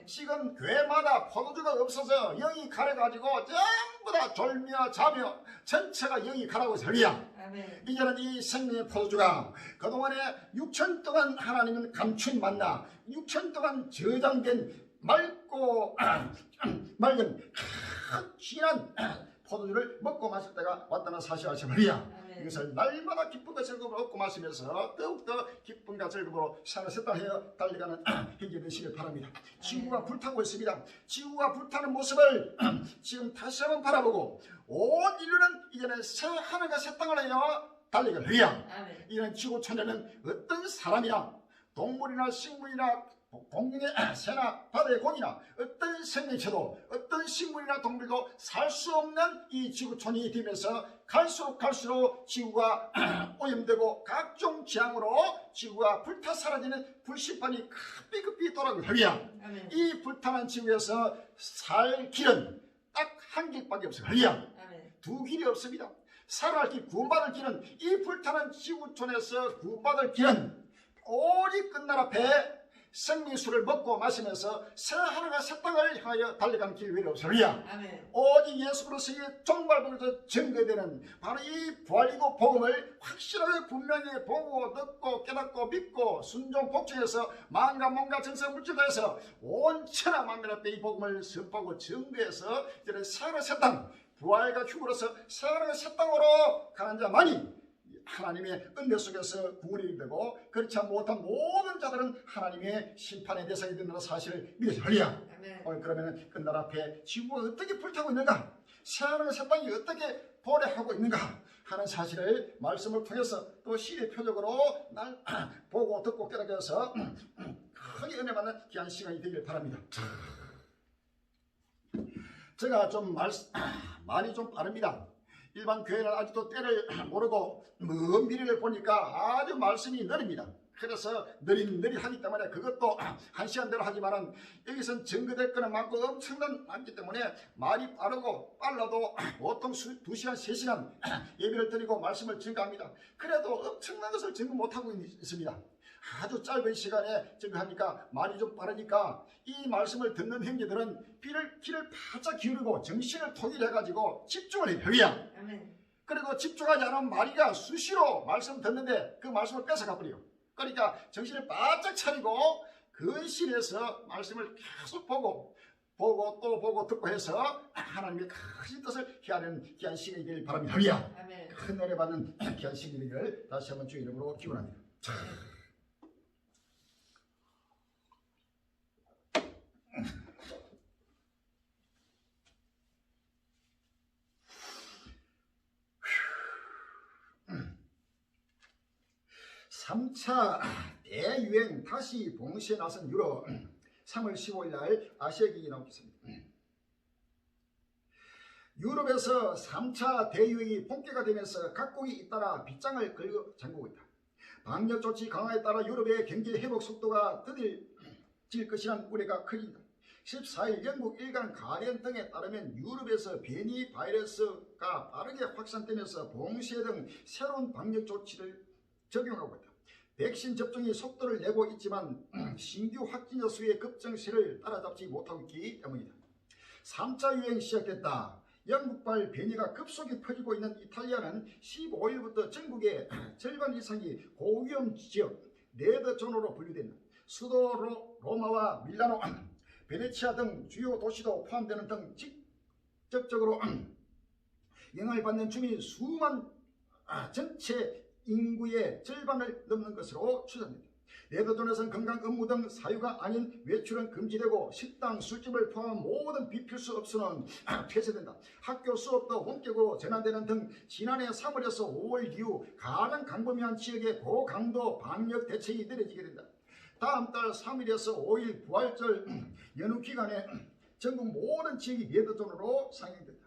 지금 교회마다 포도주가 없어서 영이 가려가지고 전부 다 졸며 자며 전체가 영이 가라고 있어요. 이제는 이 생명의 포도주가 그동안에 6천 동안 하나님은 감춘 만나 6천 동안 저장된 맑고 맑은 진한 포도주를 먹고 마실 때가 왔다는 사실을 아시죠? 이것을 날마다 기쁨과 즐거움을 얻고 마시면서 더욱더 기쁨과 즐거움으로 삶을 세탁하여 달려가는 행위 되시길 바랍니다. 지구가 불타고 있습니다. 지구가 불타는 모습을 지금 다시 한번 바라보고 온 인류는 이제는 새 하늘과 새 땅을 하여 달려갈 해야 이런 지구 천연은 어떤 사람이나 동물이나 식물이나 공중의 새나 바다의 고기나 어떤 생명체도 어떤 식물이나 동물도 살 수 없는 이 지구촌이 되면서 갈수록 지구가 오염되고 각종 재앙으로 지구가 불타 사라지는 불씨판이 급히 돌아가고 할렐루야. 이 불타는 지구에서 살 길은 딱 한 길밖에 없어요. 할렐루야. 두 길이 없습니다. 살아갈 길, 구원받을 길은 이 불타는 지구촌에서 구원받을 길은 오직 끝날 앞에 생명수를 먹고 마시면서 새 하늘과 새 땅을 향하여 달려가는 길 외에 없으리야. 오직 예수 그리스도의 종말복에서 증거되는 바로 이 부활이고 복음을 확실하게 분명히 보고 듣고 깨닫고 믿고 순종 복종해서 마음과 몸과 정성 물질다해서 온 천하 만민 앞에 이 복음을 선포하고 증거해서 이제는 새 하늘과 새 땅 부활과 휴거로서 새 하늘과 새 땅으로 가는 자만이 하나님의 은혜 속에서 구원이 되고 그렇지 못한 모든 자들은 하나님의 심판의 대상이 된다는 사실을 믿으시오. 할렐루야. 그러면 끝날 앞에 지구가 어떻게 불타고 있는가, 새하늘과 새 땅이 어떻게 도래하고 있는가 하는 사실을 말씀을 통해서 또 시대 표적으로 날 보고 듣고 깨닫게 해서 크게 은혜 받는 귀한 시간이 되길 바랍니다. 제가 좀 말이 좀 빠릅니다. 일반 교회는 아직도 때를 모르고 먼 미래를 보니까 아주 말씀이 느립니다. 그래서 느릿느릿하기 때문에 그것도 한 시간대로 하지만은 여기선 증거될 거는 많고 엄청난 많기 때문에 말이 빠르고 빨라도 보통 2시간, 3시간 예배를 드리고 말씀을 증거합니다. 그래도 엄청난 것을 증거 못하고 있습니다. 아주 짧은 시간에 증거하니까 말이 좀 빠르니까 이 말씀을 듣는 형제들은 귀를 바짝 기울이고 정신을 통일해가지고 집중을 해요. 회의야. 그리고 집중하지 않으면 마리가 수시로 말씀 듣는데 그 말씀을 뺏어가 버려요. 그러니까 정신을 바짝 차리고 근실해서 말씀을 계속 보고 또 보고 듣고 해서 하나님의 크신 뜻을 헤아리는 귀한 시간이 되길 바랍니다. 회의야. 큰 은혜 받는 귀한 시간이 되기를 다시 한번 주의 이름으로 기원합니다. 3차 대유행 다시 봉쇄에 나선 유럽 3월 15일 날 아시아 기기 나오겠습니다. 유럽에서 3차 대유행이 본격화 되면서 각국이 잇따라 빗장을 걸고 잠그고 있다. 방역 조치 강화에 따라 유럽의 경제 회복 속도가 더딜 것이라는 우려가 커진다. 14일 영국 일간 가디언 등에 따르면 유럽에서 변이 바이러스가 빠르게 확산되면서 봉쇄 등 새로운 방역 조치를 적용하고 있다. 백신 접종이 속도를 내고 있지만 신규 확진자 수의 급증세를 따라잡지 못하고 있기 때문이다. 3차 유행 시작됐다. 영국발 변이가 급속히 퍼지고 있는 이탈리아는 15일부터 전국의 절반 이상이 고위험 지역 레드존으로 분류된다. 수도 로마와 밀라노, 베네치아 등 주요 도시도 포함되는 등 직접적으로 영향을 받는 주민 수만 전체 인구의 절반을 넘는 것으로 추정된다. 레드존에서는 건강 업무 등 사유가 아닌 외출은 금지되고 식당, 술집을 포함한 모든 비필수 업소는 폐쇄된다. 학교 수업도 원격으로 전환되는 등 지난해 3월에서 5월 이후 가장 강범위한 지역의 고강도 방역 대책이 내려지게 된다. 다음 달 3일에서 5일 부활절 연휴 기간에 전국 모든 지역이 레드존으로 상향된다.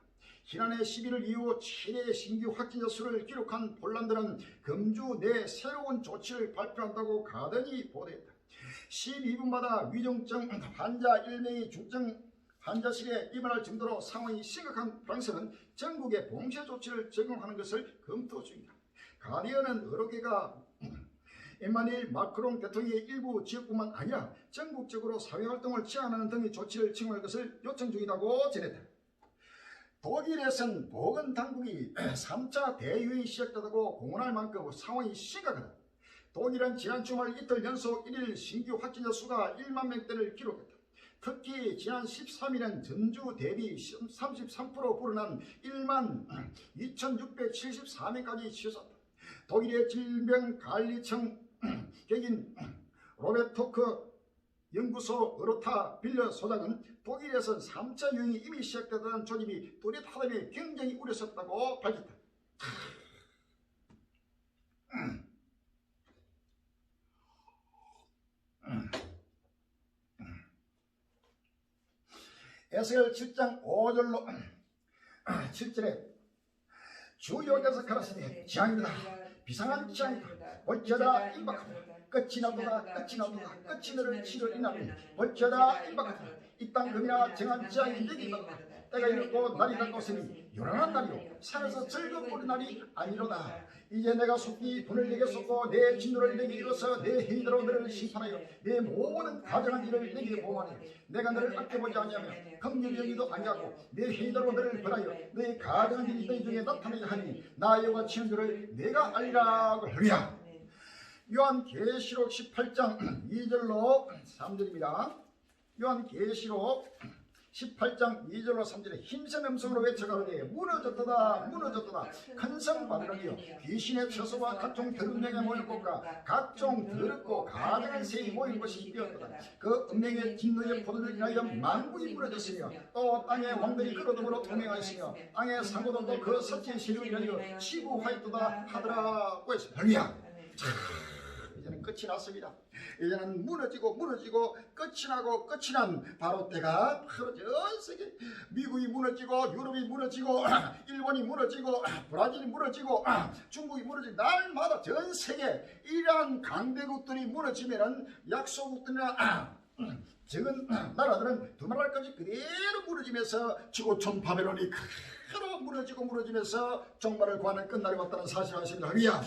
지난해 11월 이후 최대 신규 확진자 수를 기록한 폴란드는 금주 내 새로운 조치를 발표한다고 가든이 보도했다. 12분마다 위중증 환자 1명이 중증 환자실에 입원할 정도로 상황이 심각한 프랑스는 전국에 봉쇄 조치를 적용하는 것을 검토 중이다. 가디언은 여러 개가 에마누엘 마크롱 대통령의 일부 지역뿐만 아니라 전국적으로 사회활동을 제한하는 등의 조치를 적용할 것을 요청 중이라고 전했다. 독일에서는 보건당국이 3차 대유행이 시작되다고 공언할 만큼 상황이 심각하다. 독일은 지난 주말 이틀 연속 1일 신규 확진자 수가 1만 명대를 기록했다. 특히 지난 13일은 전주 대비 33% 불어난 1만 2,674명까지 치솟았다. 독일의 질병관리청 격인 로베토크 연구소 어로타 빌려 소장은 독일에선 3차 유행이 이미 시작되던 조짐이 뚜렷하다며 굉장히 우려스럽다고 밝혔다. 에스겔 7장 5절로 7절에 주여께서 가라사대 지향이다 비상한 지향이다 볼지어다 임박하다 끝이 나도다 끝이 나도다 끝이 너를 치르리나니 볼지어다 임박하다 이 땅 금이나 정한 지향이 내기다 때가 이르고 날이 닦았으니 요란한 날이요 산에서 즐거운 보는 날이 아니로다. 이제 내가 속히 분을 내게 쏟고 내 진노를 내게 이뤄서 내 회의대로 너를 심판하여 내 모든 가정한 일을 내게 보호하니 내가 너를 아껴보지 아니하며 긍휼히 여기도 아니하고 내 회의대로 너를 벌하여 너의 가정한 일이 너희 중에 나타나게 하니 나 여호와 치는 줄을 내가 알리라. 할렐루야. 요한계시록 18장 2절로 3절입니다. 요한계시록 18장 2절로 3절에 힘센 음성으로 외쳐가로되 무너졌도다 무너졌도다 큰 성 바벨론이여 귀신의 처소와 각종 더럽명에 모일 곳과 각종 더럽고 가증한 새이 모인 곳이 되었도다. 그 음명의 진노의 포도를 인하여 만국이 무너졌으며 또 땅의 왕들이 그로 더불어 동행하였으며 땅의 상고도 또 그 서지의 세력을 인하여 치부하였도다 하더라고 했습니다. 할렐루야. 이제는 끝이 났습니다. 이제는 무너지고 끝이 나고 끝이 난 바로 때가 바로 전 세계 미국이 무너지고 유럽이 무너지고 일본이 무너지고 브라질이 무너지고 중국이 무너지고 날마다 전 세계 이러한 강대국들이 무너지면은 약소국들이나 적은 나라들은 두말할것이 그대로 무너지면서 지구촌 바벨론이 그대로 무너지면서 종말을 구하는 끝날이 왔다는 사실을 아십니다. 할렐루야.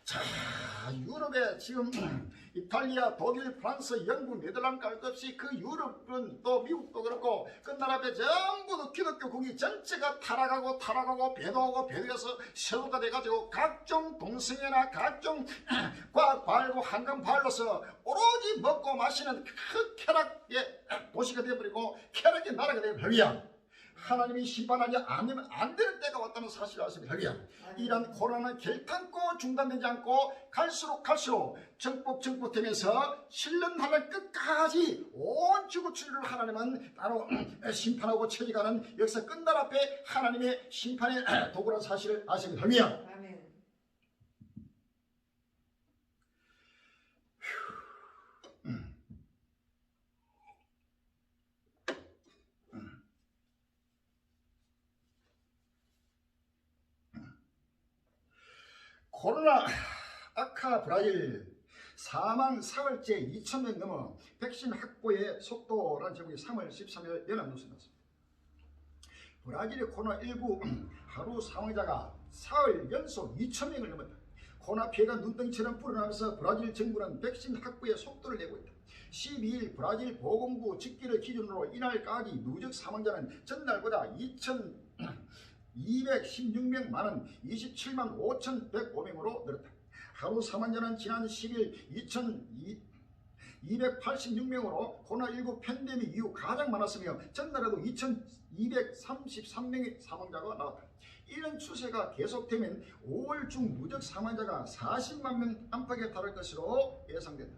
자, 유럽에 지금 이탈리아, 독일, 프랑스, 영국, 네덜란드 할 것 없이 그 유럽은 또 미국도 그렇고 끝날 앞에 전부 기독교국이 전체가 타락하고 배도해서 세도가 돼가지고 각종 동성애나 각종 과학발고 한강발로서 오로지 먹고 마시는 그 쾌락의 도시가 되어버리고 쾌락의 나라가 되어버려. 하나님이 심판하지 않으면 안 될 때가 왔다는 사실을 아십니다. 이런 코로나는 결탄코 중단되지 않고 갈수록 정복되면서 실른하는 끝까지 온 지구 추리를 하나님은 따로 심판하고 처리하는 역사 끝날 앞에 하나님의 심판의 도구라는 사실을 아십니다. 코로나 아카 브라질 사망 사흘째 2,000명 넘어 백신 확보의 속도라는 제목이 3월 13일 연합뉴스에 나왔습니다. 브라질의 코로나19 하루 사망자가 사흘 연속 2,000명을 넘었다. 코로나 피해가 눈덩이처럼 불어나면서 브라질 정부는 백신 확보의 속도를 내고 있다. 12일 브라질 보건부 집계를 기준으로 이날까지 누적 사망자는 전날보다 2,216명 많은 27만 5,105명으로 늘었다. 하루 사망자는 지난 10일 2,286명으로 코로나19 팬데믹 이후 가장 많았으며 전날에도 2,233명의 사망자가 나왔다. 이런 추세가 계속되면 5월 중 누적 사망자가 40만 명 안팎에 달할 것으로 예상된다.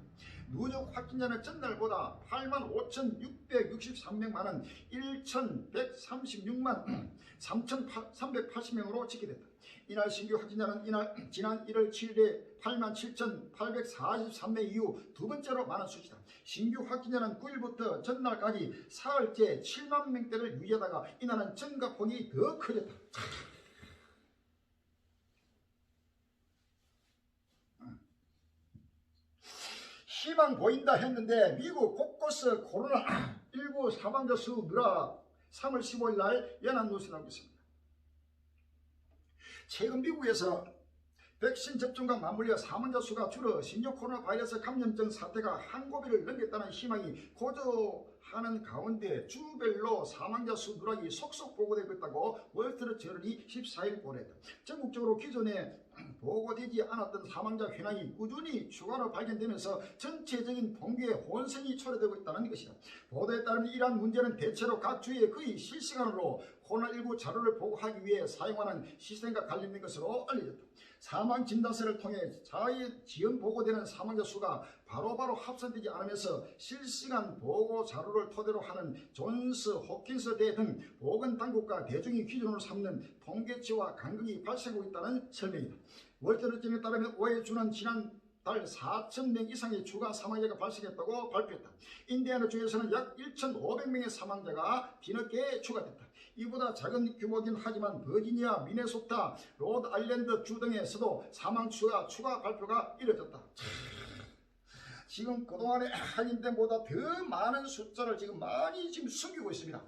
누적 확진자는 전날보다 85,663명 많은 1,136만 3,380명으로 집계됐다. 이날 신규 확진자는 지난 1월 7일에 87,843명 이후 두 번째로 많은 수치다. 신규 확진자는 9일부터 전날까지 사흘째 7만 명대를 유지하다가 이날은 증가폭이 더 커졌다. 희망 보인다 했는데 미국 곳곳 코로나19 사망자 수 늘어 3월 15일 날 연합뉴스에 나오고 있습니다. 최근 미국에서 백신 접종과 맞물려 사망자 수가 줄어 신종 코로나 바이러스 감염증 사태가 한 고비를 넘겼다는 희망이 고조하는 가운데 주별로 사망자 수 누락이 속속 보고되고 있다고 월스트리트저널이 14일 보도했다. 전국적으로 기존에 보고되지 않았던 사망자 현황이 꾸준히 추가로 발견되면서 전체적인 통계에 혼선이 초래되고 있다는 것이다. 보도에 따르면 이러한 문제는 대체로 각 주에 거의 실시간으로 코로나19 자료를 보고하기 위해 사용하는 시스템과 관련된 것으로 알려졌다. 사망 진단서를 통해 지연 보고되는 사망자 수가 바로바로 합산되지 않으면서 실시간 보고 자료를 토대로 하는 존스 홉킨스 대 등 보건당국과 대중이 기준으로 삼는 통계치와 간극이 발생하고 있다는 설명이다. 월드리트에 따르면 올해 주는 지난 달 4,000명 이상의 추가 사망자가 발생했다고 발표했다. 인디애나주에서는 약 1,500명의 사망자가 뒤늦게 추가됐다. 이보다 작은 규모긴 하지만 버지니아, 미네소타, 로드아일랜드 주 등에서도 사망 추가 발표가 이뤄졌다. 지금 그동안에 확인된 보다 더 많은 숫자를 지금 많이 숨기고 있습니다.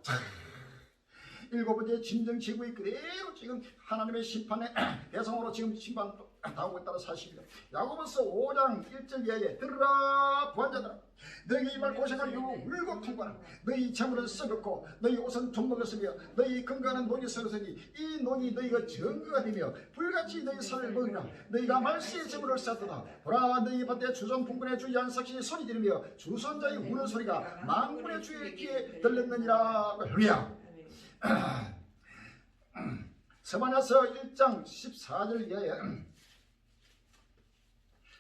일곱 번째 진정지구의 그대로 지금 하나님의 심판의 대상으로 지금 심판당하고 있다는 사실입니다. 야고보서 5장 1절 이하에 들으라 부한자들아 너희 입을 고생하여 울고 통과하라. 너희 재물은 썩었고 너희 옷은 돈 먹었으며 너희 건강은 녹이 썩었으니 이 녹이 너희가 증거가 되며 불같이 너희 살을 먹으라. 너희가 말세의 재물을 쌓도다. 보라 너희 밭에 주손 풍분의 주 양삭신이 소리 지르며 주손자의 우는 소리가 만군의 주의 귀에 들렸느니라. 할렐루야. 스바냐서 1장 14절 이하에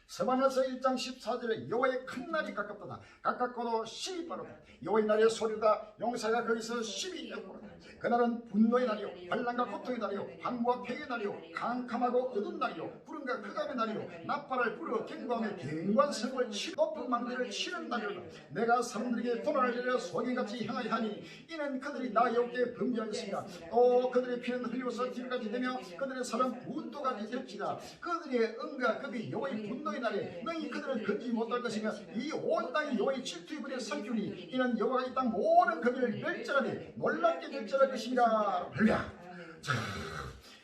스바냐서 1장 14절에 여호와의 큰 날이 가깝도다. 가깝고도 심히 빠르다. 여호와의 날의 소리다. 용사가 거기서 심히 엿보라. 그날은 분노의 날이요 반란과 고통의 날이요 황무와 폐의 날이요 캄캄하고 어두운 날이요 구름과 흑암의 날이요 나팔을 불어 경고하며 경관성을 치고 높은 망대를 치는 날이로다. 내가 사람들에게 도난을 내려 소경같이 향하여 하니 이는 그들이 나 여호와께 범죄하였습니다. 또 그들의 피는 흘려서 뒤까지 되며 그들의 살은 분도까지 될지라. 그들의 응가 급이 여호와의 분노의 날에 너희 그들을 건지지 못할 것이며 이 온 땅이 여호와의 질투의 불에 살피우니 이는 여호와가 이 땅 모든 거기를 멸절하되 놀랍게 멸절할 것이라. 할렐루야.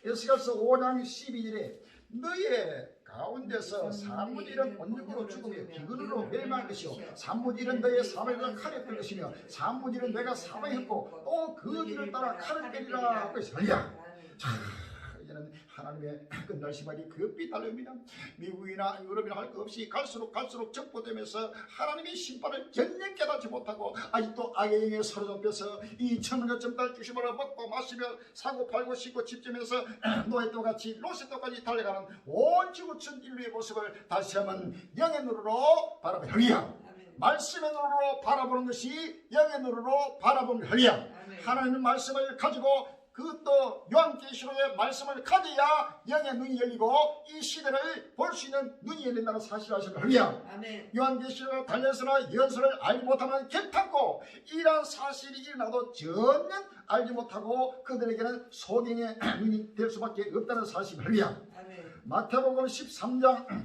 에스겔서 5장 12절에 너희의 가운데서 3분의 1은 온육으로 죽으며 기근으로 멸망할 것이요 3분의 1은 너희의 사마리아가 칼에 뜰 것이며 3분의 1은 내가 사망했고 또 그 뒤를 따라 칼을 빼리라. 할렐루야. 이제는 하나님의 끝날 시발이 급히 달려옵니다. 미국이나 유럽이나 할 것 없이 갈수록 적보되면서 하나님의 심판을 전혀 깨닫지 못하고 아직도 악의 영에 사로잡혀서 이 천년쯤 달 주심을 먹고 마시며 사고 팔고 씻고 집지면서 노예도 같이 로봇까지 달려가는 온 지구촌 인류의 모습을 다시 한번 영의 눈으로 바라보며 할렐루야. 말씀의 눈으로 바라보는 것이 영의 눈으로 바라보는 할렐루야. 하나님의 말씀을 가지고 그것도 요한계시록의 말씀을 가져야 영의 눈이 열리고 이 시대를 볼 수 있는 눈이 열린다는 사실을 아십니까? 할렐루야. 요한계시록을 달려서나 연설을 알지 못하면 개탄고 이러한 사실이 일어나도 전혀 알지 못하고 그들에게는 소경의 눈이 될 수밖에 없다는 사실. 할렐루야. 마태복음 13장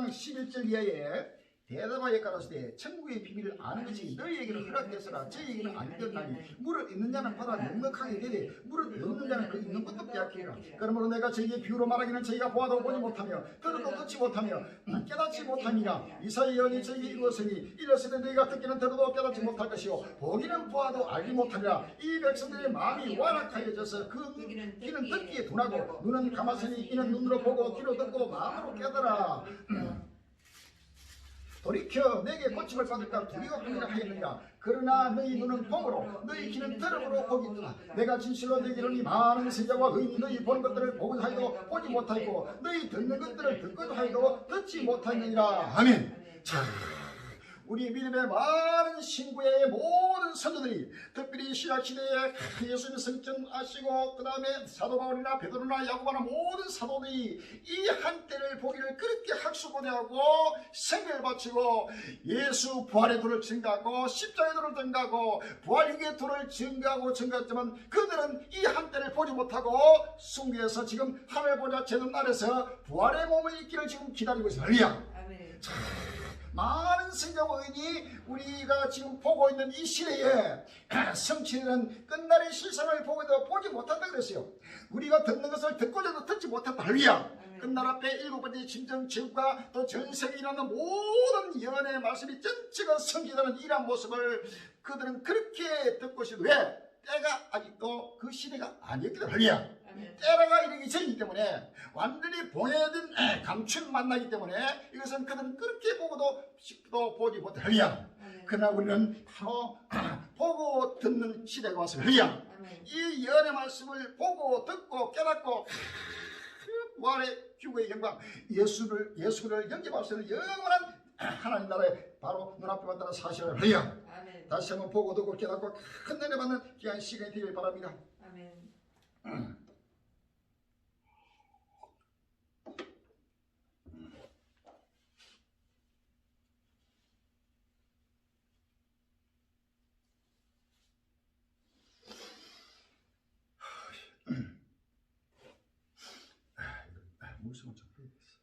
11절 이하에 대답하여 가라사대 천국의 비밀을 아는 것이 너희에게는 허락되었으나 저희에게는 아니었나니 물을 있는 자는 받아 넉넉하게 되되 물을 없는 자는 그 있는 것도 빼앗기리라. 그러므로 내가 저희의 비유로 말하기는 저희가 보아도 보지 못하며 들어도 듣지 못하며 깨닫지 못함이라. 이사야 예언이 저희에게 이루었으니 이르시되 너희가 듣기는 들어도 깨닫지 못할 것이요 보기는 보아도 알지 못하리라. 이 백성들의 마음이 완악하여져서 그 귀는 듣기에 둔하고 눈은 감았으니 이는 눈으로 보고 귀로 듣고 마음으로 깨달아 돌이켜 내게 고침을 받을까 두려워하느라 하였느냐. 그러나 너희 눈은 봄으로 너희 귀는 들음으로 보기더라. 내가 진실로 너희에게 이르니 많은 세자와 의인이 너희 보는 것들을 보고자 하여도 보지 못하였고 너희 듣는 것들을 듣고자 하여도 듣지 못하였느니라. 아멘. 자, 우리 믿음의 많은 신구의 모든 선조들이 특별히 신약시대에 예수님의 성전하시고 그 다음에 사도 바울이나 베드로나 야고보나 모든 사도들이 이 한때를 보기를 그렇게 학수고대하고 생명을 바치고 예수 부활의 도를 증가하고 십자가의 도를 증가하고 부활육의 도를 증가했지만 그들은 이 한때를 보지 못하고 순교해서 지금 하늘 보좌 제는 날에서 부활의 몸을 입기를 지금 기다리고 있습니다. 할렐루야. 많은 성경과 의인이 우리가 지금 보고 있는 이 시대에 성취는 끝날의 실상을 보고도 보지 못한다 그랬어요. 우리가 듣는 것을 듣고자도 듣지 못한다. 할렐루야. 끝날 앞에 7번째 심정 지옥과 또 전세계에 일어나는 모든 예언의 말씀이 전체가 성취되는 이러한 모습을 그들은 그렇게 듣고 있어요. 왜? 때가 아직도 그 시대가 아니었거든. 할렐루야. 때라가 이르기 전이기 때문에 완전히 봉해진 감춘 만나기 때문에 이것은 그들은 그렇게 보고도 보지 못해. 할렐루야. 그러나 우리는 바로 보고 듣는 시대가 왔습니다. 할렐루야. 이 예언의 말씀을 보고 듣고 깨닫고 부활의 휴거의 영광 예수를 영접할 수 있는 영원한 하나님 나라의 바로 눈앞에 왔다는 사실을. 할렐루야. 다시 한번 보고 듣고 깨닫고 큰 은혜 받는 귀한 시간이 되길 바랍니다. 아멘. 물성을 좀 빼야겠어.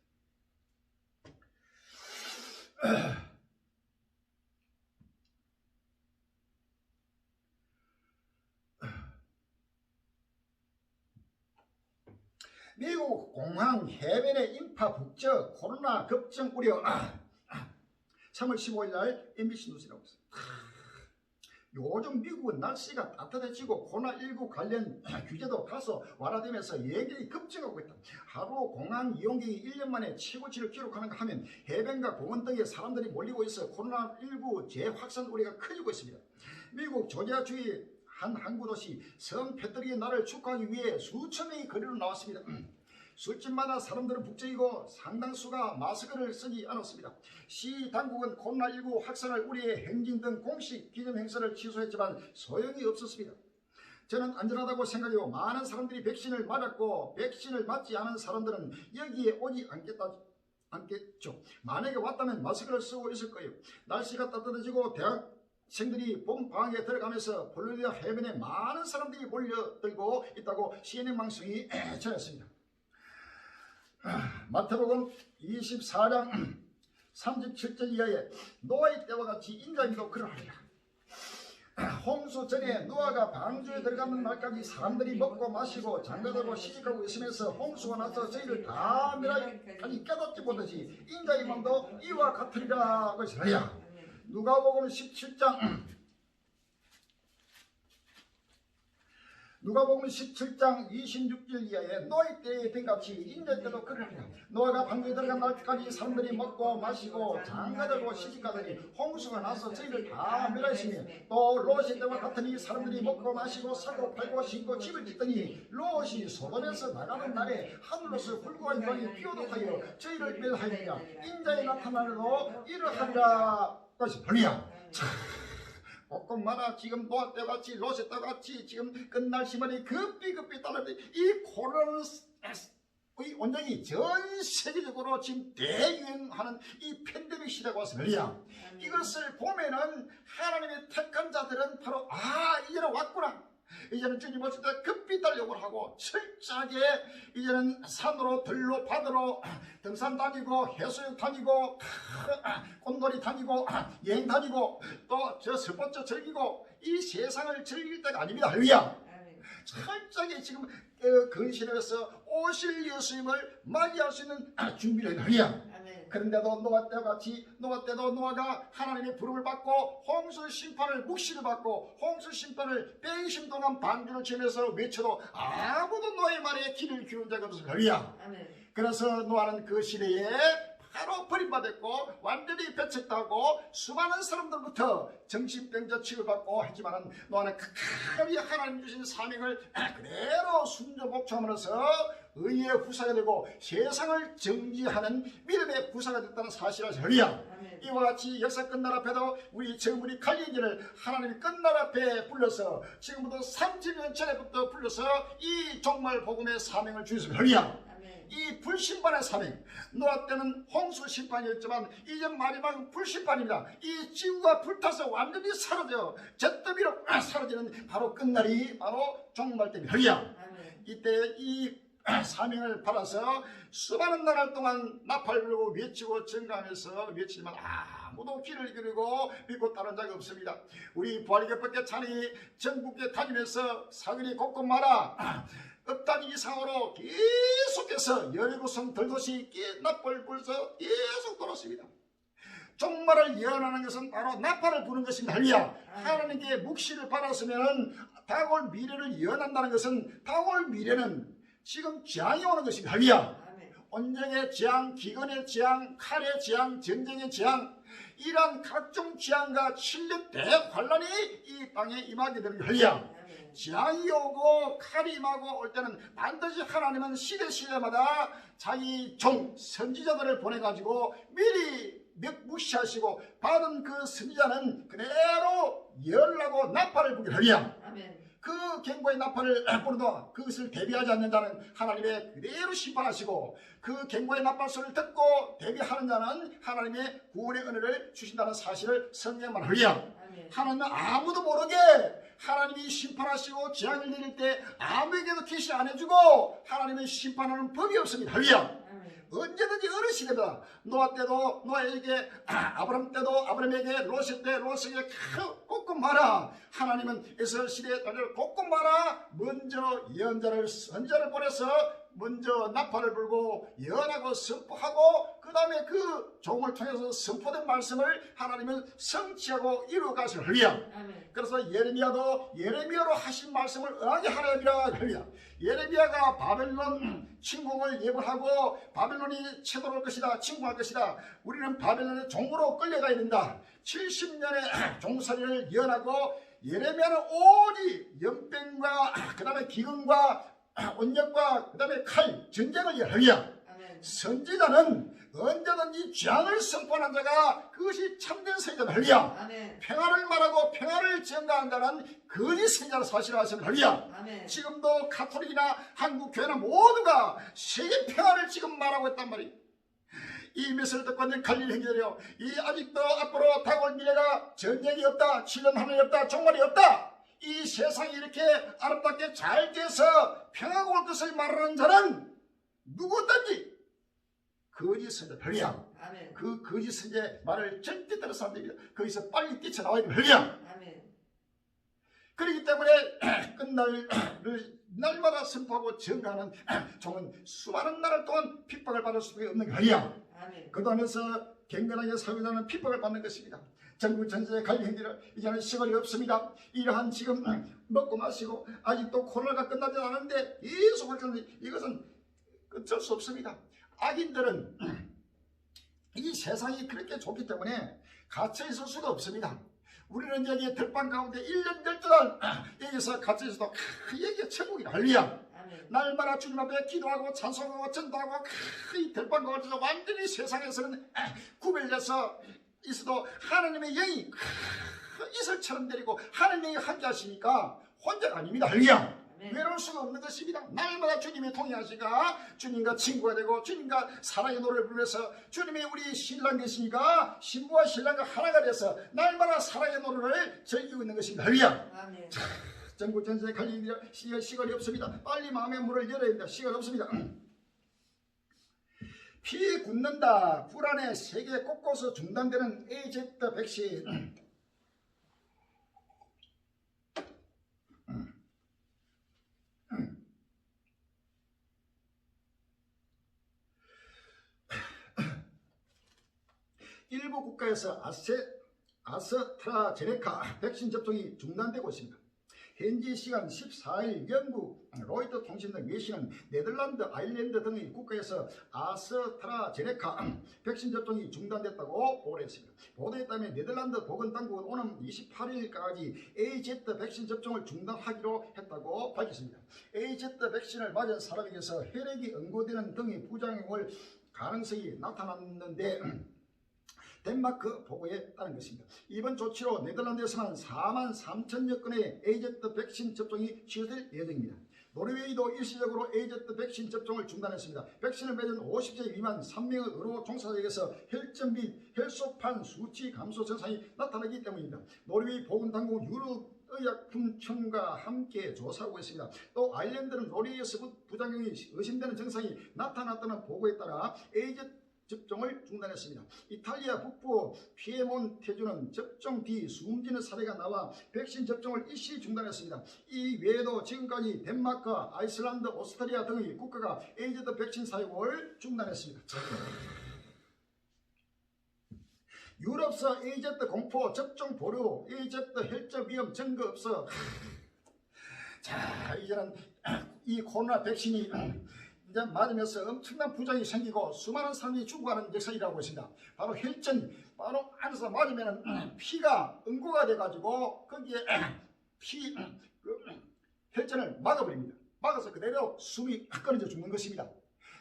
미국 공항 해변의 인파 북적 코로나 급증 우려. 3월 15일 날 MBC 뉴스라고 있어요. 요즘 미국은 날씨가 따뜻해지고 코로나19 관련 규제도 다소 완화되면서 예견이 급증하고 있다. 하루 공항 이용객이 1년 만에 최고치를 기록하는가 하면 해변과 공원 등에 사람들이 몰리고 있어 코로나19 재확산 우려가 커지고 있습니다. 미국 조지아주의 한 항구 도시 성 패트릭의 날을 축하하기 위해 수천 명이 거리로 나왔습니다. 술집마다 사람들은 북적이고 상당수가 마스크를 쓰지 않았습니다. 시 당국은 코로나19 확산을 우려해 행진 등 공식 기념 행사를 취소했지만 소용이 없었습니다. 저는 안전하다고 생각해요. 많은 사람들이 백신을 맞았고 백신을 맞지 않은 사람들은 여기에 오지 않겠죠. 만약에 왔다면 마스크를 쓰고 있을 거예요. 날씨가 따뜻해지고 대학생들이 봄 방학에 들어가면서 플로리다 해변에 많은 사람들이 몰려들고 있다고 CNN 방송이 전했습니다. 마태복음 24장 37절 이하에 노아의 때와 같이 인자에게도 그러하리라. 홍수 전에 노아가 방주에 들어가는 날까지 사람들이 먹고 마시고 장가들고 시집가고 있으면서 홍수가 나서 저희를 다 멸하기까지 깨닫지 못하지 인자의 마음도 이와 같으리라. 그러시라. 누가복음 17장 26절 이하에 노아 때에 된 같이 인자 때도 그러리라. 노아가 방주에 들어간 날까지 사람들이 먹고 마시고 장가들고 시집가더니 홍수가 나서 저희를 다 멸하였으며 또 롯의 때와 같으니 사람들이 먹고 마시고 사고 팔고 신고 집을 짓더니 롯이 소돔에서 나가는 날에 하늘로서 불과 영광이 비오독하여 저희를 멸하였느냐. 인자에 나타나려도 이러하리라. 그것이 할렐루야. 꼭꼭마다 지금 노아 때같이 롯의 때같이 지금 끝날 시간이 급히 따르는데 이 코로나는 온전히 전 세계적으로 지금 대유행하는 이 팬데믹 시대가 왔습니다. 이것을 보면은 하나님의 택한 자들은 바로 이제는 왔구나. 이제는 주님 오실 때 급히 달려고 하고 철저하게 이제는 산으로 들로 바다로 등산 다니고 해수욕 다니고 꽃놀이 다니고 여행 다니고 또 저 스포츠 즐기고 이 세상을 즐길 때가 아닙니다. 할렐루야. 철저하게 지금 근신해서 오실 예수님을 맞이할 수 있는 준비를 하랴. 그런데도 노아 때와 같이 노아 때도 노아가 하나님의 부름을 받고 홍수 심판을 묵시를 받고 홍수 심판을 120년 동안 반주를 치면서 외쳐도 아무도 노아의 말에 귀를 기울인 자가 없어서 하랴. 그래서 노아는 그 시대에 바로 버림받았고 완전히 배척당하고 수많은 사람들부터 정신병자 취급받고 했지만 노아는 끝까지 하나님 주신 사명을 그대로 순종복종하면서 의의 후사가 되고 세상을 정지하는 믿음의 후사가 됐다는 사실을 알리야. 이와 같이 역사 끝날 앞에도 우리 정부리 칼리기를 하나님이 끝날 앞에 불러서 지금부터 30년 전에부터 불러서 이 종말 복음의 사명을 주셨습니다. 할렐루야. 이 불심판의 사명, 노아 때는 홍수 심판이었지만 이제 마지막은 불심판입니다. 이 지구가 불타서 완전히 사라져 잿더미로 사라지는 바로 끝날이 바로 종말 때입니다. 할렐루야. 이때 이 사명을 받아서 수많은 나날 동안 나팔 불고 외치고 증가하면서 외치지만 아무도 귀를 기울이고 믿고 따른 자가 없습니다. 우리 부활교회밖에 찬이 전국에 다니면서 사거리 곳곳마다 읍단 이상으로 계속해서 17성 들도시 나팔 불서 계속 돌았습니다. 종말을 예언하는 것은 바로 나팔을 부는 것입니다. 할렐루야. 하나님께 묵시를 받았으면 다가올 미래를 예언한다는 것은 다가올 미래는 지금 재앙이 오는 것입니다. 할렐루야. 온정의 재앙, 기근의 재앙, 칼의 재앙, 전쟁의 재앙, 이러한 각종 재앙과 7년 대환란이 이 땅에 임하게 되는 할렐루야. 재앙이 오고 칼이 임하고 올 때는 반드시 하나님은 시대마다 자기 종 선지자들을 보내가지고 미리 무시하시고 받은 그 선지자는 그대로 열하고 나팔을 부게 하랴. 그 경고의 나팔을 부르도 그것을 대비하지 않는 자는 하나님의 그대로 심판하시고 그 경고의 나팔 소리를 듣고 대비하는 자는 하나님의 구원의 은혜를 주신다는 사실을 성경만 하랴. 하나님은 아무도 모르게 하나님이 심판하시고 재앙을 내릴 때 아무에게도 계시 안 해주고 하나님은 심판하는 법이 없습니다. 할렐루야. 언제든지 어느 시대다. 노아 때도 노아에게 아브람 때도 아브람에게 롯의 때 롯에게 꼭꼭 말아. 하나님은 에스겔 시대에 꼭꼭 말아. 먼저 예언자를 선자를 보내서 먼저 나팔을 불고 예언하고 선포하고 그 다음에 그 종을 통해서 선포된 말씀을 하나님은 성취하고 이루어가시오. 할렐루야. 그래서 예레미야도 예레미야로 하신 말씀을 응하게 하려니라. 할렐루야. 예레미야가 바벨론 침공을 예고하고 바벨론이 쳐들어올 것이다, 침공할 것이다. 우리는 바벨론의 종으로 끌려가야 된다. 70년의 종살이를 예언하고 예레미야는 오직 연병과 그 다음에 기근과 온역과 그 다음에 칼, 전쟁을 예언하랴. 선지자는 언제든지 재앙을 선포하는 자가 그것이 참된 선지자다. 할렐루야. 평화를 말하고 평화를 증가한 자는 거짓 선지자라 사실을 아십니다. 할렐루야. 지금도 가톨릭이나 한국 교회나 모두가 세계 평화를 지금 말하고 있단 말이에요. 이 메시지를 듣고 있는 갈릴 행제들이요, 이 아직도 앞으로 다가올 미래가 전쟁이 없다, 7년 하늘이 없다, 종말이 없다, 이 세상이 이렇게 아름답게 잘 돼서 평화가 올 것을 말하는 자는 누구든지 거짓 선지자. 할렐루야. 그 거짓 선지자의 말을 절대 들어서 안 됩니다. 거기서 빨리 뛰쳐나와야 됩니다. 할렐루야. 그렇기 때문에 끝날을 날마다 선포하고 증가하는 종은 수많은 나라 동안 핍박을 받을 수밖에 없는 거야. 그러면서 경건하게 살고자는 핍박을 받는 것입니다. 전국 전세의 관리 행위를 이제는 시간이 없습니다. 이러한 지금 먹고 마시고 아직도 코로나가 끝나지 않았는데 계속 할 텐데 이것은 어쩔 수 없습니다. 악인들은 이 세상이 그렇게 좋기 때문에 갇혀 있을 수가 없습니다. 우리는 여기 들방 가운데 1년 12달 여기서 갇혀 있어도 여기가 천국이다. 할렐루야. 날마다 주님 앞에 기도하고 찬송하고 전도하고 이 들방 가운데서 완전히 세상에서는 구별돼서 있어도 하나님의 영이 이슬처럼 내리고 하나님의 영이 함께 하시니까 혼자가 아닙니다. 할렐루야. 외로울 수가 없는 것입니다. 날마다 주님이 동행하시니까 주님과 친구가 되고 주님과 사랑의 노래를 부르면서 주님이 우리 신랑 되시니까 신부와 신랑과 하나가 돼서 날마다 사랑의 노래를 즐기고 있는 것입니다. 할렐루야. 전국 전세에 갈 일이 시간이 없습니다. 빨리 마음의 문을 열어야 됩니다. 시간 없습니다. 피 굳는다. 불안에 세계 곳곳에 중단되는 AZ 백신. 일부 국가에서 아스트라제네카 백신 접종이 중단되고 있습니다. 현지 시간 14일 영국 로이터 통신 등 외신은 네덜란드, 아일랜드 등의 국가에서 아스트라제네카 백신 접종이 중단됐다고 보도했습니다. 보도에 따르면 네덜란드 보건당국은 오는 28일까지 AZ 백신 접종을 중단하기로 했다고 밝혔습니다. AZ 백신을 맞은 사람에게서 혈액이 응고되는 등의 부작용을 가능성이 나타났는데 덴마크 보고에 따른 것입니다. 이번 조치로 네덜란드에서는 4만 3천여 건의 AZ 백신 접종이 취소될 예정입니다. 노르웨이도 일시적으로 AZ 백신 접종을 중단했습니다. 백신을 맞은 50세 미만 3명의 의료 종사자에게서 혈전 및 혈소판 수치 감소 증상이 나타나기 때문입니다. 노르웨이 보건당국은 의약품청과 함께 조사하고 있습니다. 또 아일랜드는 노르웨이에서 부작용이 의심되는 증상이 나타났다는 보고에 따라 AZ 접종을 중단했습니다. 이탈리아 북부 피에몬테주는 접종 뒤 숨지는 사례가 나와 백신 접종을 일시 중단했습니다. 이 외에도 지금까지 덴마크, 아이슬란드, 오스트리아 등의 국가가 AZ 백신 사용을 중단했습니다. 유럽서 AZ 공포 접종 보류, AZ 혈전 위험 증거 없어. 자, 이제는 이 코로나 백신이 이제 맞으면서 엄청난 부작용이 생기고 수많은 사람이 죽어가는 역사이라고 있습니다. 바로 혈전, 바로 안에서 맞으면 피가 응고가 돼가지고 거기에 혈전을 막아버립니다. 막아서 그대로 숨이 끊어져 죽는 것입니다.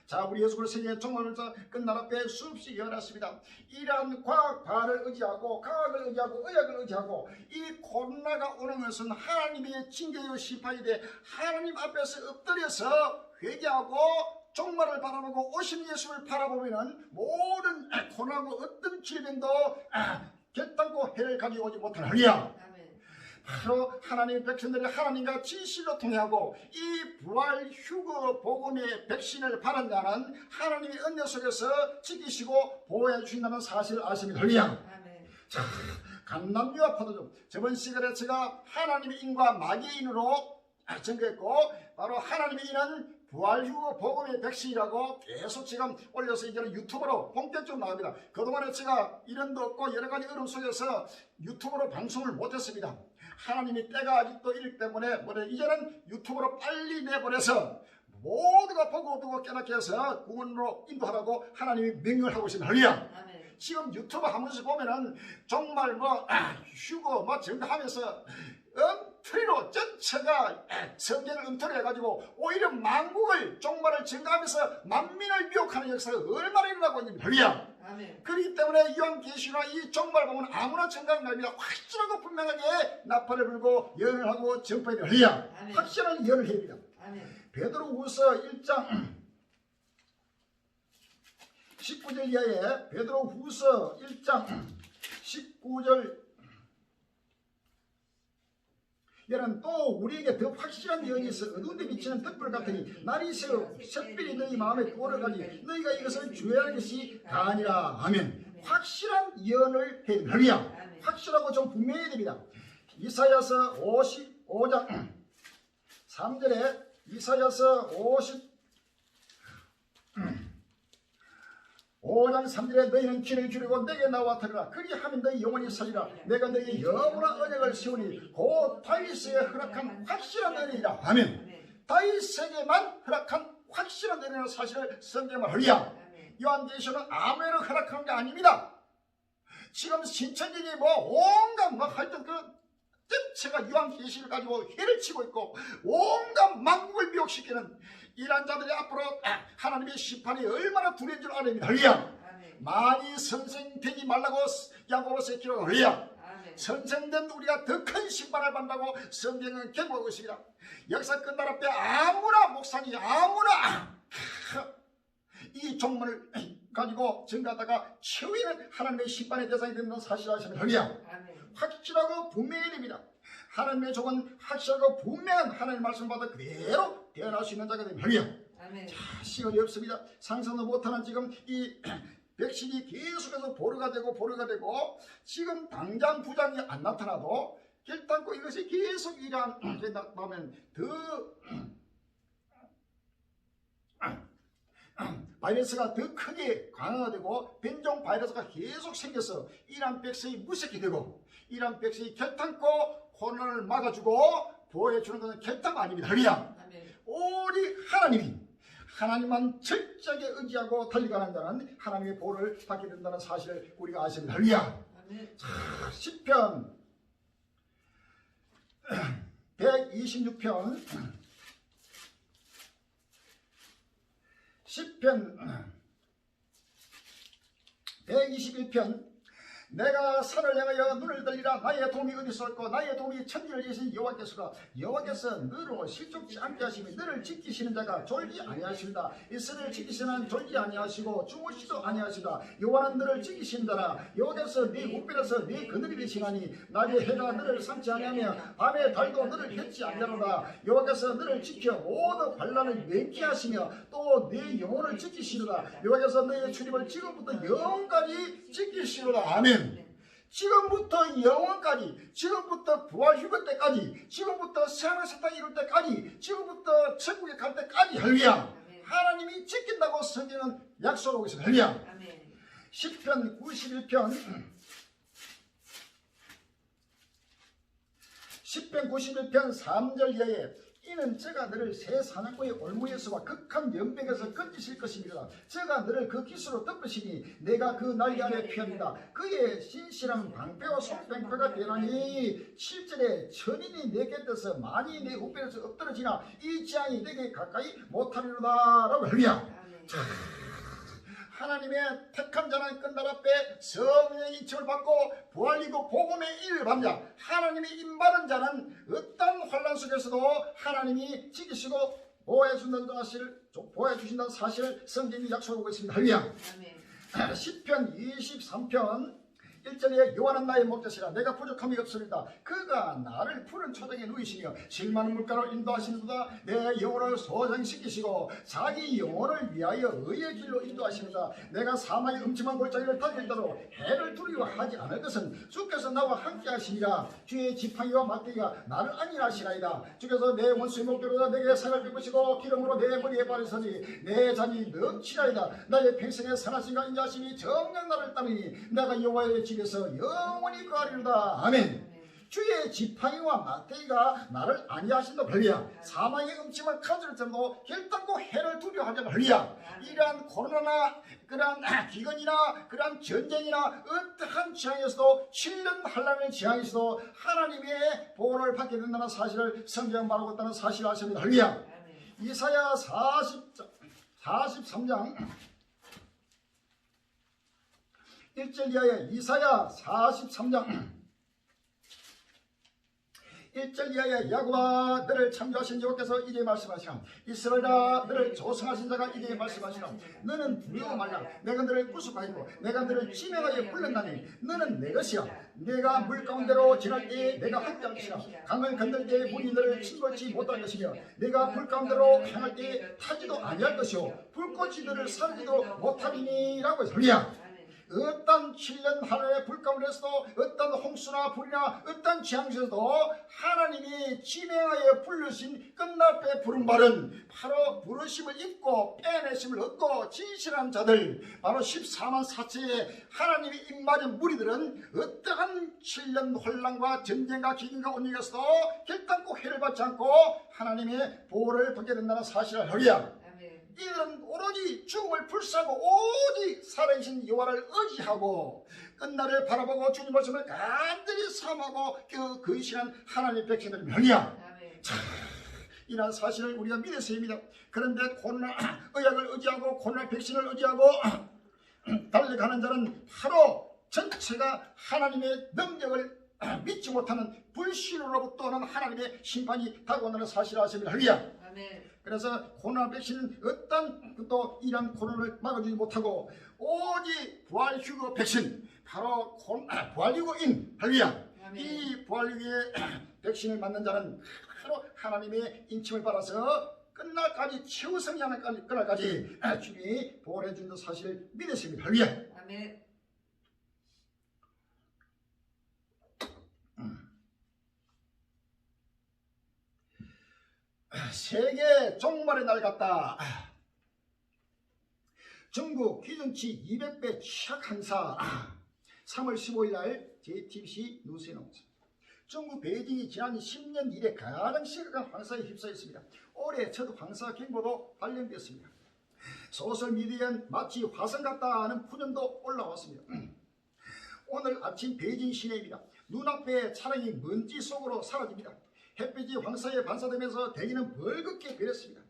자, 우리 예수 그리스도 세계의 종말론자 끝날 앞에 수없이 일어났습니다. 이러한 과학을 의지하고 과학을 의지하고 의학을 의지하고 이 코로나가 오는 것은 하나님의 징계요 심판이 돼 하나님 앞에서 엎드려서 회개하고 종말을 바라보고 오신 예수를 바라보면 모든 고난과 어떤 질병도 결단코 해를 가지고 오지 못하는 할렐루야. 바로 하나님의 백성들이 하나님과 진실로 통하고 이 부활 휴거 복음의 백신을 바른 자는 하나님의 은혜 속에서 지키시고 보호해 주신다는 사실을 아십니다. 할렐루야. 자, 감남유와 포도주 저번 시간에 제가 하나님의 인과 마귀의 인으로 증거했고 바로 하나님의 인은 부활 휴거 복음의 백신이라고 계속 지금 올려서 이제는 유튜브로 본격적으로 나옵니다. 그동안에 제가 이런도 없고 여러 가지 어려움 속에서 유튜브로 방송을 못했습니다. 하나님이 때가 아직도 이르기 때문에 이제는 유튜브로 빨리 내보내서 모두가 보고 두고 깨닫게 해서 구원으로 인도하라고 하나님이 명령을 하고 있습니다. 할렐루야. 지금 유튜브 한 번씩 보면은 정말 휴거 증거하면서 엉터리로 전체가 성경을 엉터리 해가지고 오히려 만국을 종말을 증거하면서 만민을 미혹하는 역사가 얼마나 일어나고 있는지 할렐루야. 그렇기 때문에 요한계시나 이 종말 보면 아무나 증거하는 겁니다. 확실하고 분명하게 나팔을 불고 예언을 하고 전파해야 돼요. 할렐루야. 확실한 예언을 해야 됩니다. 베드로후서 1장 19절 이하에 베드로후서 1장 19절 이는 또 우리에게 더 확실한 예언이 있어 어두운 데 비치는 燈불 같으니 날이 있어 샛별이 너희 마음에 떠오르가니 너희가 이것을 주의하는 것이 다니라. 아멘. 확실한 예언을 해야 됩니다. 할렐루야. 확실하고 좀 분명해야 됩니다. 이사야서 55장 3절에 이사야서 5장 3절에 너희는 귀를 기울이고 내게 나와 들으라. 그리하면 너희 영원히 살리라. 내가 너희의 영원한 언약을 세우니 곧 다윗에게 허락한 확실한 은혜이라. 아멘. 다윗에게만 허락한 확실한 은혜라는 사실을 성경은 할렐루야. 요한계시는 아무에나 허락한 게 아닙니다. 지금 신천지니 온갖 하여튼 전체가 요한계시를 가지고 해를 치고 있고 온갖 만국을 미혹시키는 이런 자들이 앞으로 하나님의 심판이 얼마나 두려운 줄 아닙니다. 할렐루야. 많이 선생되지 말라고 야고보서에 기록하고 할렐루야. 선생된 우리가 더 큰 심판을 받는다고 성경은 경고하고 있습니다. 역사 끝날 앞에 아무나 목사님 아무나 이 종문을 가지고 증거하다가 최후에는 하나님의 심판의 대상이 되는 사실을 아십니다. 할렐루야. 확실하고 분명히 됩니다. 하나님의 종은 확실하고 분명한 하나님의 말씀을 받아 그대로 대언할 수 있는 자가 됩니다. 할렐루야. 아멘. 시간이 없습니다. 상상도 못하는 지금 이 백신이 계속해서 보류가 되고 지금 당장 부작용이 안 나타나도 결단코 이것이 계속 일어나면 더 바이러스가 더 크게 강화되고 변종 바이러스가 계속 생겨서 이란 백성이 무섭게 되고 이란 백성이 결단코 코로나를 막아주고 보호해주는 것은 결단 아닙니다. 할렐루야. 오직 하나님만 철저하게 의지하고 달려가는 자는 하나님의 보호를 받게 된다는 사실을 우리가 아십니다. 할렐루야. 시편 126편 시편 121편 내가 산을 향하여 눈을 들리라. 나의 도움이 어디서 올까? 나의 도움이 천지를 지으신 여호와께서라. 여호와께서 너로 실족지 않게 하시며 너를 지키시는 자가 졸지 아니하십니다. 이스라엘을 지키시는 졸지 아니하시고 주무시도 아니하시다. 여호와는 너를 지키신 자라. 여호와께서 네 우편에서 네 그늘이 되시나니 낮에 해가 너를 삼지 아니하며 밤에 달도 너를 햇지 아니하노라. 여호와께서 너를 지켜 모든 반란을 맹케하시며 또 네 영혼을 지키시리라. 여호와께서 너의 출입을 지금부터 영원까지 지키시리라. 아멘. 지금부터 영원까지, 지금부터 부활휴거 때까지, 지금부터 세상의 세상이 이룰 때까지, 지금부터 천국에 갈 때까지 할렐루야. 하나님이 지킨다고 성경은 약속하고 있습니다. 할렐루야. 시편 91편 3절 이하에 이는 저가 너를 새 사냥꾼의 올무에서와 극한 연병에서 건지실 것입니다. 저가 너를 그 기수로 덮으시니 내가 그 날개 아래 피합니다. 그의 신실한 방패와 손방패가 되나니 7절에 천인이 내 곁에서 만이 내 우편에서 엎드러지나 이 재앙이 내게 가까이 못하리로다 라고 할렐루야. 하나님의 택한 자는 끝날 앞에 성령의 인침을 받고 부활이고 복음의 일을 받자. 하나님의 임바른 자는 어떤 혼란 속에서도 하나님이 지키시고 보호해준다는 사실을 성경이 약속하고 있습니다. 할렐루야. 시편 23편 1절에 여호와는 나의 목자시라. 내가 부족함이 없으리다. 그가 나를 푸른 초장에 누이시며 실만한 물가로 인도하시는도다. 내 영혼을 소장시키시고 자기 영혼을 위하여 의의 길로 인도하시는다. 내가 사망의 음침한 골짜기를 달릴지라도 해를 두려워하지 않을 것은 주께서 나와 함께 하시니라. 주의 지팡이와 막대기가 나를 안위하시나이다. 주께서 내 원수의 목표로다 내게 상을 베푸시고 기름으로 내 머리에 바르시니 내 잔이 넘치나이다. 나의 평생의 선하심과 인자하심이 정녕 나를 따르니 내가 여호와의 집에서 영원히 거하리로다. 아멘. 주의 지팡이와 막대기가 나를 안위하신다. 할렐루야. 사망의 음침한 칼질을도 결단코 해를 두려워하지 말라. 할렐루야. 이러한 코로나나 그러한 기근이나 그러한 전쟁이나 어떠한 지향에서도 7년 한란의 지향에서도 하나님의 보호를 받게 된다는 사실을 성경 말하고 있다는 사실을 아십니다. 할렐루야. 이사야 43장 1절 이하에 이사야 43장 1절 이하에 야곱아 너를 창조하신 여호와께서 이제 말씀하시라. 이스라엘아 너를 조성하신 자가 이제 말씀하시라. 너는 두려워 말라. 내가 너를 구속하였고 내가 너를 지명하여 불렀나니 너는 내 것이야. 내가 물 가운데로 지날 때에 내가 함께 할 것이라. 강을 건널 때에 물이 너를 침몰치 못할 것이며 내가 불 가운데로 향할 때에 타지도 아니할 것이요 불꽃이 너를 사르지도 못하리니라고 했습니다. 어떤 7년 하늘의 불 가운데서도 어떤 홍수나 불이나 어떤 지향에서도 하나님이 지명하여 부르신 끝날때 부른 말은 바로 부르심을 입고 빼내심을 얻고 진실한 자들 바로 14만 4천의 하나님이 입맞은 무리들은 어떠한 7년 혼란과 전쟁과 기근과 온역에서도 결단코 해를 받지 않고 하나님의 보호를 받게 된다는 사실을 할렐루야. 이들은 오로지 죽음을 불사하고 오직 살아계신 여호와를 의지하고 끝날을 바라보고 주님 말씀을 간절히 삼하고 근신한 하나님의 백성들입니다. 할렐루야. 이러한 사실을 우리가 믿었습니다. 그런데 코로나 의학을 의지하고 코로나 백신을 의지하고 달려가는 자는 바로 전체가 하나님의 능력을 믿지 못하는 불신으로부터 오는 하나님의 심판이 다가온다는 사실을 아십니다. 할렐루야. 그래서 코로나 백신은 어떤 또 이런 코로나를 막아주지 못하고 오직 부활휴거 백신 바로 부활휴거인 할렐루야. 이 부활휴거의 백신을 맞는 자는 바로 하나님의 인침을 받아서 끝날까지 최후성이 하는 끝날까지 주님이 보호해 준다는 사실을 믿으십니다. 할렐루야. 아멘. 세계 종말의 날 같다. 중국 기준치 200배 취약 항사 3월 15일 날 JTBC 뉴스에 나옵니다. 중국 베이징이 지난 10년 이래 가장 심각한 황사에 휩싸였습니다. 올해 첫 황사 경보도 발령됐습니다. 소셜미디어엔 마치 화성 같다는 푸념도 올라왔습니다. 오늘 아침 베이징 시내입니다. 눈앞에 차량이 먼지 속으로 사라집니다. 햇빛이 황사에 반사되면서 대기는 벌겋게 변했습니다.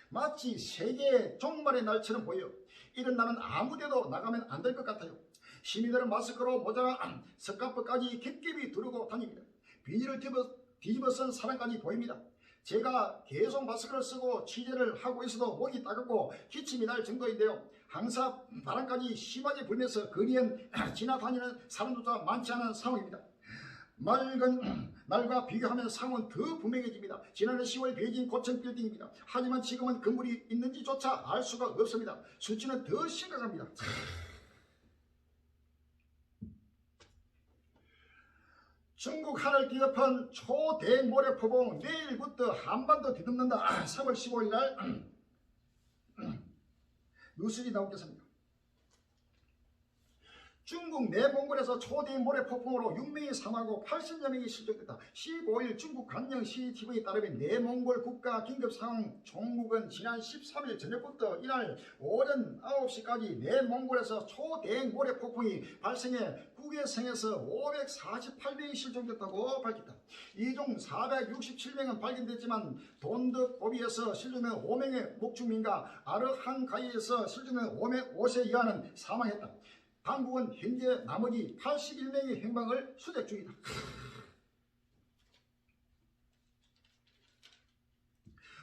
마치 세계 종말의 날처럼 보여 이런 날은 아무데도 나가면 안 될 것 같아요. 시민들은 마스크로 모자랑 스카프까지 겹겹이 두르고 다닙니다. 비닐을 뒤집어 쓴 사람까지 보입니다. 제가 계속 마스크를 쓰고 취재를 하고 있어도 목이 따갑고 기침이 날 정도인데요. 황사 바람까지 심하게 불면서 거리엔 지나다니는 사람조차 많지 않은 상황입니다. 맑은 날과 비교하면 상황은 더 분명해집니다. 지난해 10월 베이징 고층 빌딩입니다. 하지만 지금은 건물이 있는지조차 알 수가 없습니다. 수치는 더 심각합니다. 중국 하늘 뒤덮은 초대형 모래포봉 내일부터 한반도 뒤덮는다. 3월 15일 날 뉴스이 나오겠습니다. 중국 내몽골에서 초대형 모래폭풍으로 6명이 사망하고 80여 명이 실종됐다. 15일 중국 관영 CCTV에 따르면 내몽골 국가 긴급상황 종국은 지난 13일 저녁부터 이날 오전 9시까지 내몽골에서 초대형 모래폭풍이 발생해 국외성에서 548명이 실종됐다고 밝혔다. 이 중 467명은 발견됐지만 돈득고비에서 실종된 5명의 목주민과 아르한가이에서 실종된 5세 이하는 사망했다. 당국은 현재 나머지 81명의 행방을 수색 중이다.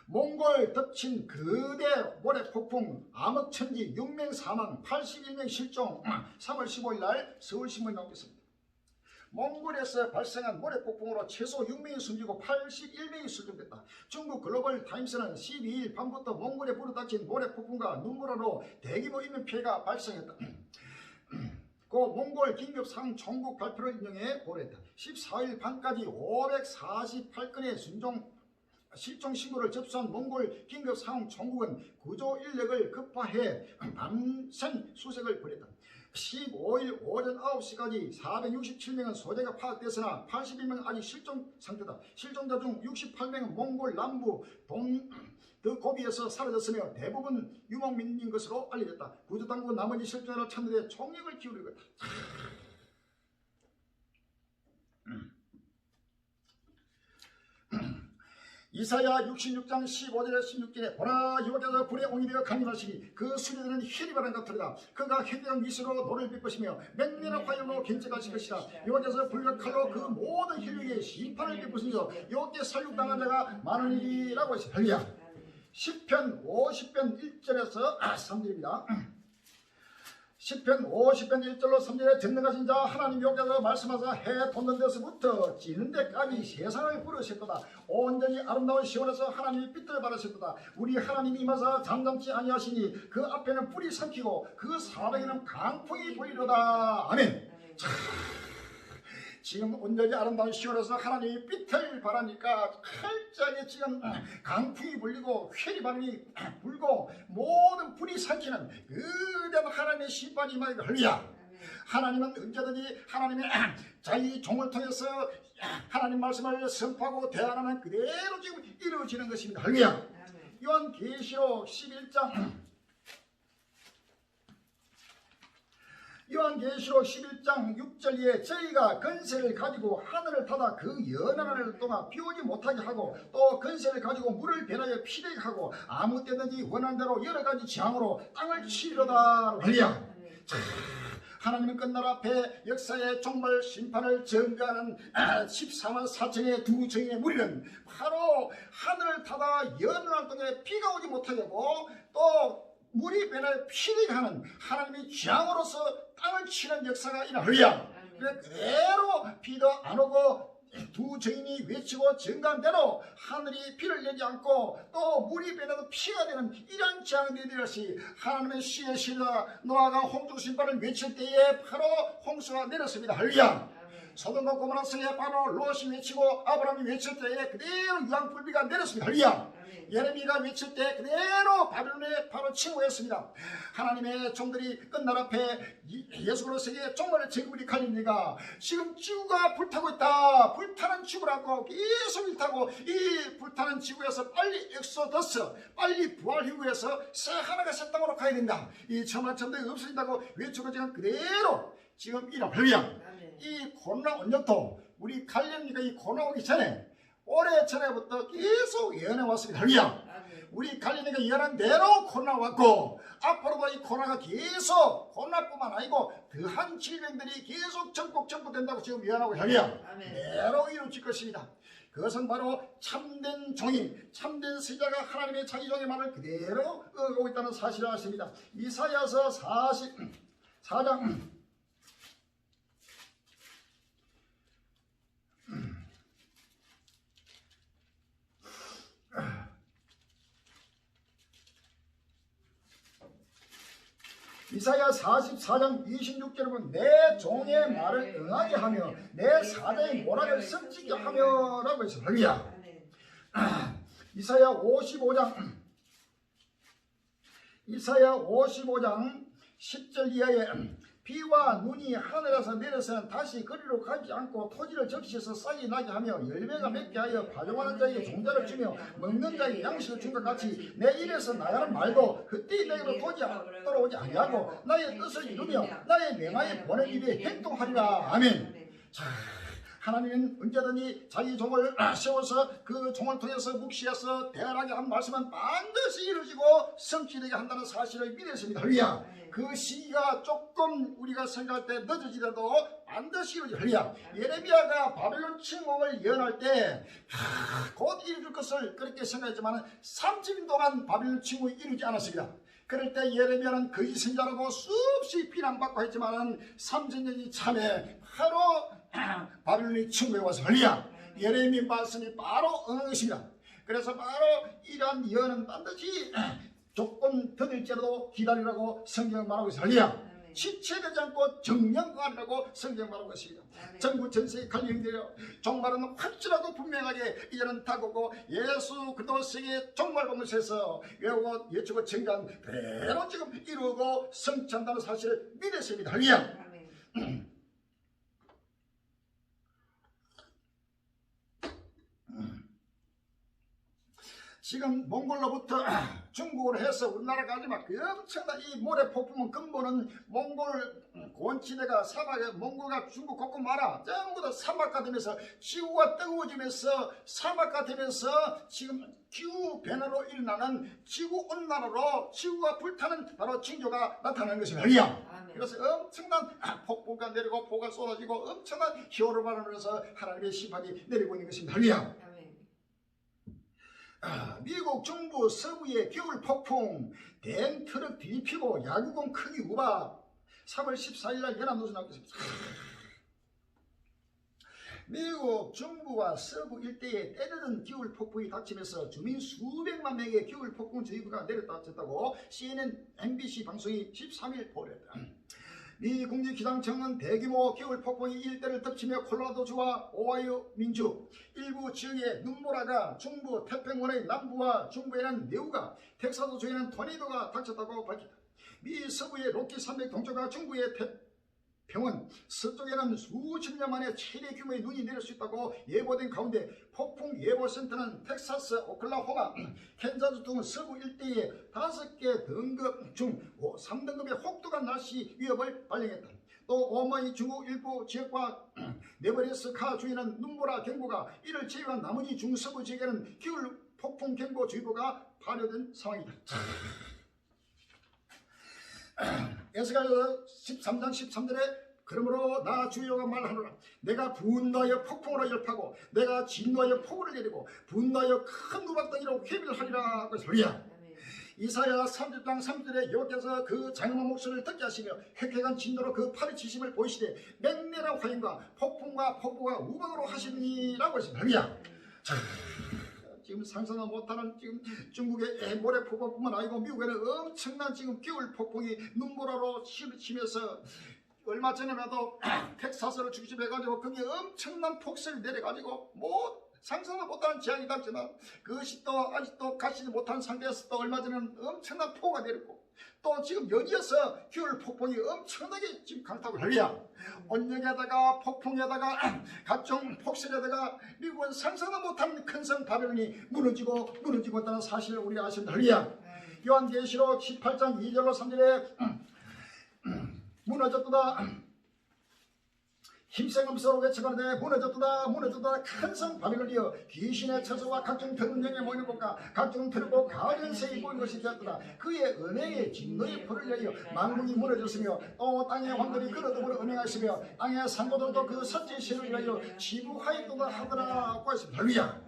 몽골 덮친 거대 모래폭풍 암흑천지 6명 사망 81명 실종 3월 15일 날 서울신문에 나오겠습니다. 몽골에서 발생한 모래폭풍으로 최소 6명이 숨지고 81명이 실종됐다. 중국 글로벌 타임스는 12일 밤부터 몽골에 불어닥친 모래폭풍과 눈보라로 대규모 인명피해가 발생했다. 고 몽골 긴급상황 총국 발표를 인용해 보도했다. 14일 밤까지 548건의 실종 신고를 접수한 몽골 긴급상황 총국은 구조 인력을 급파해 밤샘 수색을 벌였다. 15일 오전 9시까지 467명은 소재가 파악됐으나 81명은 아직 실종 상태다. 실종자 중 68명은 몽골 남부 동득고비에서 사라졌으며 대부분 유목민인 것으로 알려졌다. 구조당국은 나머지 실종자를 찾는 데 총력을 기울이고 있다. 이사야 66장 15절에 16절에 보라 여호와께서 불의 옹이 되어 강림하시니 그 수리들은 혈이바람 같으리라. 그가 현대한 미수로 노를 빚 것이며 맹렬한 화염으로 견책하실 것이라. 여호와께서 불과 칼로 그 모든 혈육에 심판을 베푸시며 여호와께 살육당한 자가 많으리라고 했습니다. 할렐루야. 시편 50편 1절에서 3절입니다. 시편 50편 1절로 3절에 전능하신 자 하나님 여호와께서 말씀하사 해 돋는 데서부터 지는 데까지 세상을 부르셨도다. 온전히 아름다운 시온에서 하나님이 빛을 발하셨도다. 우리 하나님이 임하사 잠잠치 아니하시니 그 앞에는 불이 삼키고 그 사방에는 강풍이 불리로다. 아멘. 지금 온전히 아름다운 시온에서 하나님이 빛을 발하니까 활짝에 지금 강풍이 불리고 회리바람이 불고 모든 불이 삼키는 그대로 하나님의 심판이 임하리라. 할렐루야. 하나님은 언제든지 하나님의 자기 종을 통해서 하나님 말씀을 선포하고 대안하는 그대로 지금 이루어지는 것입니다. 할렐루야. 요한계시록 11장 요한계시록 11장 6절에 저희가 건세를 가지고 하늘을 닫아 그 연한 하늘 동안 비오지 못하게 하고 또 건세를 가지고 물을 변하여 피되게 하고 아무 때든지 원하는 대로 여러 가지 재앙으로 땅을 치리로다. 할렐루야. 하나님은 끝날 앞에 역사의 종말 심판을 전가하는 14만 4천의 두 정의 무리는 바로 하늘을 닫아 연한 동안 비가 오지 못하게 하고 또 물이 변하여 피되게 하는 하나님의 재앙으로서 땅을 치는 역사가 일어나. 할렐루야. 그대로 비도 안 오고 두 증인이 외치고 증거한 대로 하늘이 비를 내지 않고 또 물이 배나도 피가 되는 이런 재앙이 되었이 하나님의 시에 실라 노아가 홍수 심판을 외칠 때에 바로 홍수가 내렸습니다. 할렐루야. 소돔과 고모라 성에 바로 롯이 외치고 아브라함이 외칠 때에 그대로 유황불비가 내렸습니다. 할렐루야. 예레미야가 외칠 때 그대로 바벨론에 바로 침공했습니다. 하나님의 종들이 끝날 앞에 예수 그리스도에게 정말 제국이 갈립니다. 지금 지구가 불타고 있다. 불타는 지구라고 계속 일타고 이 불타는 지구에서 빨리 엑소더스 빨리 부활휴구에서 새 하나가 새 땅으로 가야 된다. 이 천하천대가 없어진다고 외치고 지금 그대로 지금 할렐루야. 이 코로나 원년도 우리 갈렙니까 이 코로나 오기 전에 올해 전에부터 계속 예언해 왔습니다. 할렐루야. 우리 갈렙니까 예언한 대로 코로나 왔고 앞으로도 이 코로나가 계속 코로나뿐만 아니고 더한 질병들이 계속 전국 전부된다고 지금 예언하고 할렐루야. 대로 이루어질 것입니다. 그것은 바로 참된 종이 참된 스자가 하나님의 자기 종의 말을 그대로 오고 있다는 사실을 아십니다. 이사야서 44장 이사야 44장 26절에 보면 내 종의 말을 응하게 하며 내 사자의 모락을 섭지게 하며 라고 했어요. 할렐루야. 이사야 55장 10절 이하에 비와 눈이 하늘에서 내려서는 다시 거리로 가지 않고 토지를 적시해서 싹이 나게 하며 열매가 맺게 하여 파종하는 자에게 종자를 주며 먹는 자에게 양식을 준 것 같이 내 입에서 나가는 말도 헛되이 내게로 돌아오지 아니하고 나의 뜻을 이루며 나의 명하에 보낸 입에 행동하리라. 아멘. 자, 하나님은 언제든지 자기 종을 세워서 그 종을 통해서 묵시해서 대단하게 한 말씀은 반드시 이루어지고 성취되게 한다는 사실을 믿었습니다. 할렐루야. 그 시기가 조금 우리가 생각할 때 늦어지더라도 반드시 이루어지고 할렐루야. 예레미야가 바벨론 침공을 예언할 때 곧 이루어질 것을 그렇게 생각했지만 30년 동안 바벨론 침공이 이루어지지 않았습니다. 그럴 때 예레미야는 거짓 선지자라고 수없이 비난받고 했지만 30년이 참에 바로 바벨론이 침공해 와서 할렐루야. 예레미야 말씀이 바로 응한 것입니다. 그래서 바로 이러한 예언은 반드시 조금 더딜지라도 기다리라고 성경은 말하고 있어요. 할렐루야. 지체되지 않고 정령하라고 성경 말하고 있습니다. 전국 전세에 갈림되어 종말은 확실하고 분명하게 이제는 다가오고 예수 그리스도의 종말 본것에서 외우고 예추고 정한 그대로 지금 이루고 성취한다는 사실을 믿었습니다. 할렐루야. 지금 몽골로부터 중국으로 해서 우리나라가 가지만 그 엄청난 이 모래 폭풍은 근본은 몽골 고원지대가 사막에 몽골과 중국 곳곳 말아 전부 다 사막화 되면서 지구가 뜨거워지면서 사막화 되면서 지금 기후 변화로 일어나는 지구 온난화로 지구가 불타는 바로 징조가 나타나는 것입니다. 할렐루야. 그래서 엄청난 폭풍가 내리고 폭우가 쏟아지고 엄청난 희호를 발하면서 하나님의 심판이 내리고 있는 것입니다. 할렐루야. 미국 중부 서부의 겨울 폭풍 대형 트럭 뒤집히고 야구공 크기 우박 3월 14일날 연합뉴스 나왔습니다. 미국 중부와 서부 일대에 때리던 겨울 폭풍이 닥치면서 주민 수백만 명의 겨울 폭풍 주의보가 내렸다고 CNN, MBC 방송이 13일 보도했다. 미 국립기상청은 대규모 겨울 폭풍이 일대를 덮치며 콜로라도주와 오하이오 민주 일부 지역에 눈보라가 중부 태평원의 남부와 중부에는 뇌우가 텍사스주에는 토네이도가 닥쳤다고 밝혔다. 미 서부의 로키 산맥 동쪽과 중부의 태평원 서쪽에는 수십 년 만에 최대 규모의 눈이 내릴 수 있다고 예보된 가운데 폭풍 예보센터는 텍사스, 오클라호마, 캔자스 등 서부 일대에 5개 등급 중 3등급의 혹독한 날씨 위협을 발령했다. 또 오마이 중국 일부 지역과 네브래스카 주에는 눈보라 경보가 이를 제외한 나머지 중서부 지역에는 겨울 폭풍 경보 주의보가 발효된 상황이다. 에스겔서 13장 13절에 그러므로 나 주여가 말하노라. 내가 분노하여 폭풍으로 열파고 내가 진노하여 폭우를 내리고 분노하여 큰 우박덩이로 회비를 하리라. 그래서 할렐루야. 이사야 30장 3절에 여호와께서 그 장엄한 목소리를 듣게 하시며 획획한 진노로 그 팔의 치심을 보이시되 맹렬한 화염과 폭풍과 폭우가 우박으로 하시니라고 했습니다. 할렐루야. 자, 지금 상상도 못하는 지금 중국의 모래폭풍뿐만 아니고 미국에는 엄청난 지금 겨울 폭풍이 눈보라로 치면서 얼마 전에라도 텍사스를 중심해가지고 거기에 엄청난 폭설이 내려가지고 뭐 상상도 못하는 재앙이 닥치나 그것이 또 아직도 가시지 못한 상태에서 또 얼마 전에는 엄청난 폭우가 내렸고 또 지금 여기에서 겨울 폭풍이 엄청나게 지금 강타고 할렐루야. 온역에다가 폭풍에다가 각종 폭설에다가 미국은 상상도 못한 큰 성 바벨론이 무너지고 있다는 사실을 우리가 아십니다. 할렐루야. 요한계시록 18장 2절로 3절에 무너졌도다 힘센 음성으로 외쳐가는데 무너졌도다 큰 성 바벨론이여 귀신의 처소와 각종 변운령에 모이는 곳과 각종 들고 가진 새이 모인 것이 되었도다. 그의 은혜의 진노의 불을 내려 만국이 무너졌으며 또 땅의 왕들이 그러므로 은행하시며 땅의 산고들도 그 선지의 신을 위하여 지부하였도다 하더라고 했습니다. 할렐루야.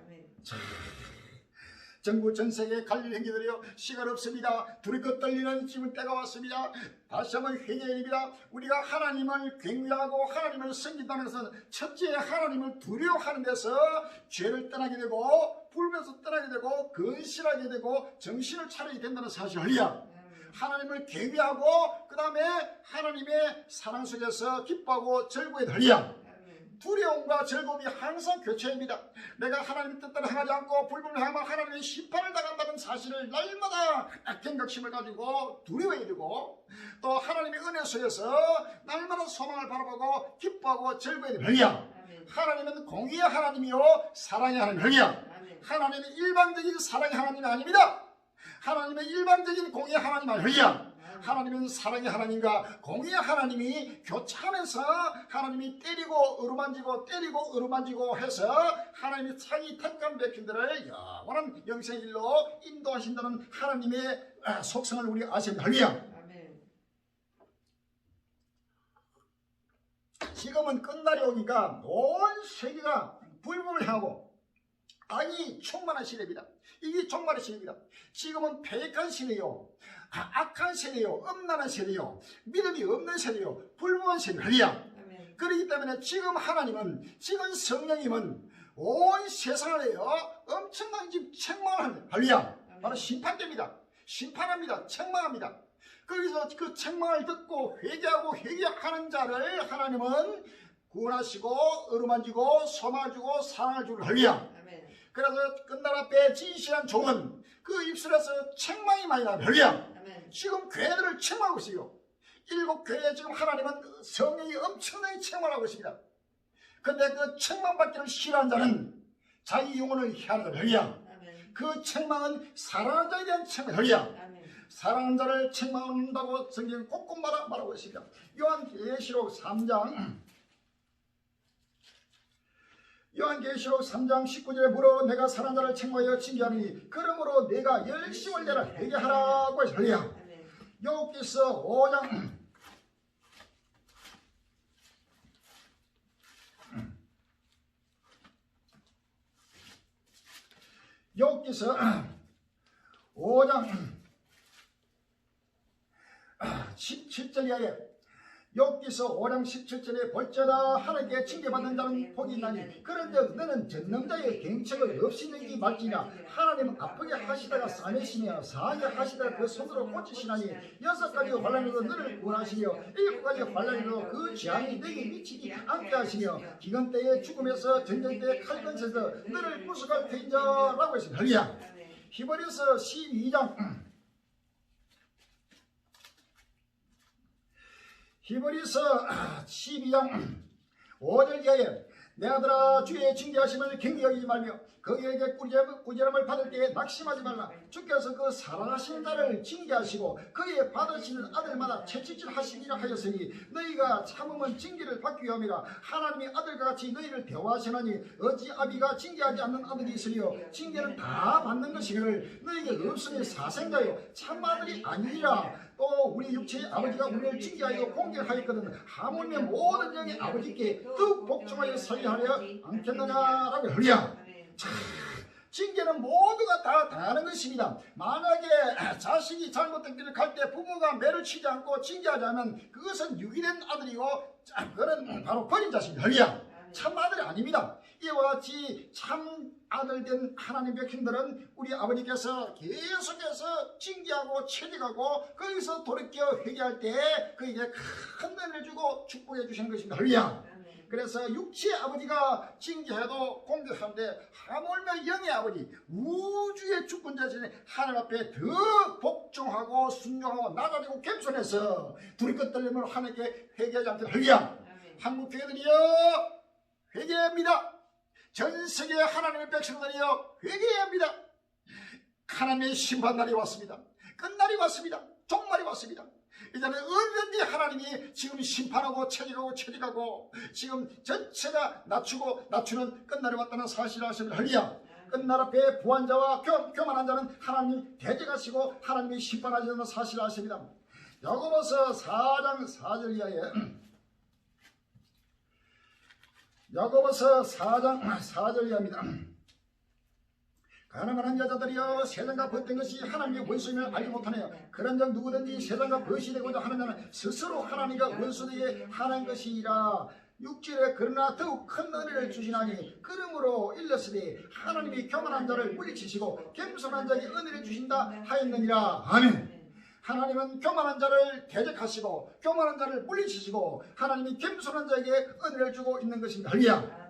전국 전세계 갈릴 행기들이여 시간 없습니다. 두리껏 떨리는 지금 때가 왔습니다. 다시 한번 회개입니다. 우리가 하나님을 경외하고 하나님을 섬긴다는 것은 첫째 하나님을 두려워하는 데서 죄를 떠나게 되고 불면서 떠나게 되고 근실하게 되고 정신을 차리게 된다는 사실. 할렐루야. 하나님을 경외하고 그 다음에 하나님의 사랑 속에서 기뻐하고 즐거워야 할렐루야. 두려움과 즐거움이 항상 교체입니다. 내가 하나님의 뜻대로 행하지 않고 불법을 행하면 하나님의 심판을 당한다는 사실을 날마다 경각심을 가지고 두려워해야 되고 또 하나님의 은혜 속에서 날마다 소망을 바라보고 기뻐하고 즐거워해야 됩니다. 하나님은 공의의 하나님이요 사랑의 하나님. 하나님은 일방적인 사랑의 하나님이 아닙니다. 하나님은 일방적인 공의의 하나님 아닙니다. 하나님은 사랑의 하나님과 공의의 하나님이 교차하면서 하나님이 때리고 어루만지고 해서 하나님이 자기 택한 백성들을 영원한 영생의 길로 인도하신다는 하나님의 속성을 우리 아십니다. 할렐루야. 지금은 끝날이 오니까 온 세계가 불법을 향하고 악이 충만한 시대입니다. 이게 종말의 시대입니다. 지금은 패역한 시대요, 악한 세대요, 엄난한 세대요, 믿음이 없는 세대요, 불법한 세대요. 할렐루야. 그렇기 때문에 지금 하나님은, 지금 성령님은 온 세상을 엄청난 지금 책망을 합니다. 할렐루야. 바로 심판됩니다. 심판합니다. 책망합니다. 거기서 그 책망을 듣고 회개하는 자를 하나님은 구원하시고 어루만지고 소망을 주고 사랑을 주고. 할렐루야. 그래서 끝날 앞에 진실한 종은 그 입술에서 책망이 많이 나요. 할렐루야. 지금 교회들을 책망하고 있어요. 7교회에 지금 하나님은 성령이 엄청나게 책망하고 있습니다. 그런데 그 책망받기를 싫어하는 자는 자기 영혼을 해하는 거예요. 할렐루야. 그 책망은 사랑하는 자에 대한 책망. 할렐루야. 사랑하는 자를 책망한다고 성경은 꼭꼭 말하고 있습니다. 요한계시록 3장 19절에 물어 내가 사랑하는 자를 책망하여 징계하니 그러므로 내가 열심을 내라 회개하라고 해서. 할렐루야. 여호와께서 5장 17절에 여호와께서 5장 17절에 볼지어다 하나님께 징계받는 자는 복이 있나니 그런데 너는 전능자의 경책을 없이 너희에게 말지냐 하나님은 아프게 하시다가 싸매시며 상하게 하시다가 그 손으로 고치시나니 6가지 환난으로 너를 구원하시며 7가지 환난으로 그 재앙이 너희에게 미치지 않게 하시며 기근 때에 죽음에서 전쟁 때에 칼건에서 너를 구속할 터인자라고 했습니다. 할렐루야. 히브리서 12장 5절 이하에 내 아들아 주의 징계하심을 경계하지 말며 거기에게 꾸지람을 받을 때에 낙심하지 말라. 주께서 그 사랑하시는 자를 징계하시고 그의 받으시는 아들마다 채찍질 하시리라 하였으니 너희가 참으면 징계를 받기 위함이라. 하나님이 아들과 같이 너희를 대화하시나니 어찌 아비가 징계하지 않는 아들이 있으리요. 징계는 다 받는 것이거늘 너희에게 없으니 사생자요 참 아들이 아니니라. 또 우리 육체의 아버지가 우리를 징계하여 공격하였거든 하물며 모든 영의 아버지께 더 복종하여 살려하려 않겠느냐라고. 할렐루야. 징계는 모두가 다 당하는 것입니다. 만약에 자식이 잘못된 길을 갈 때 부모가 매를 치지 않고 징계하지 않으면 그것은 유기된 아들이고 그거는 바로 버린 자식입니다. 할렐루야. 참 아들이 아닙니다. 이와 같이 참 아들 된 하나님 백성들은 우리 아버지께서 계속해서 징계하고 체득하고 거기서 돌이켜 회개할 때 그에게 큰 은혜를 주고 축복해 주시는 것입니다. 할렐루야. 그래서 육체의 아버지가 징계해도 공격하는데 하물며 영의 아버지 우주의 주권자신 하나님 앞에 더 복종하고 순종하고 낮아지고 겸손해서 두리껏 떨림으로 하나님께 회개하지 않게 할렐루야. 한국 교회들이여 회개합니다. 전 세계 하나님의 백성들이여 회개해야 합니다. 하나님의 심판날이 왔습니다. 끝날이 왔습니다. 종말이 왔습니다. 이제는 언제든지 하나님이 지금 심판하고 체득하고 지금 전체가 낮추는 끝날이 왔다는 사실을 아십니다. 할렐루야. 끝날 앞에 부한 자와 교만한 자는 하나님이 대적하시고 하나님이 심판하시는 사실을 아십니다. 야고보서 4장 4절 이하에 야고보서 4장 4절 이하입니다. 가난한 여자들이여 세상과 벗된 것이 하나님의 원수임을 알지 못하네요. 그런 자 누구든지 세상과 벗이 되고자 하는 자는 스스로 하나님과 원수되게 하는 것이라. 6절에 그러나 더욱 큰 은혜를 주시나니 그러므로 일렀으되 하나님이 교만한 자를 물리치시고 겸손한 자에게 은혜를 주신다 하였느니라. 아멘. 하나님은 교만한 자를 대적하시고 교만한 자를 물리치시고 하나님이 겸손한 자에게 은혜를 주고 있는 것입니다. 할렐루야.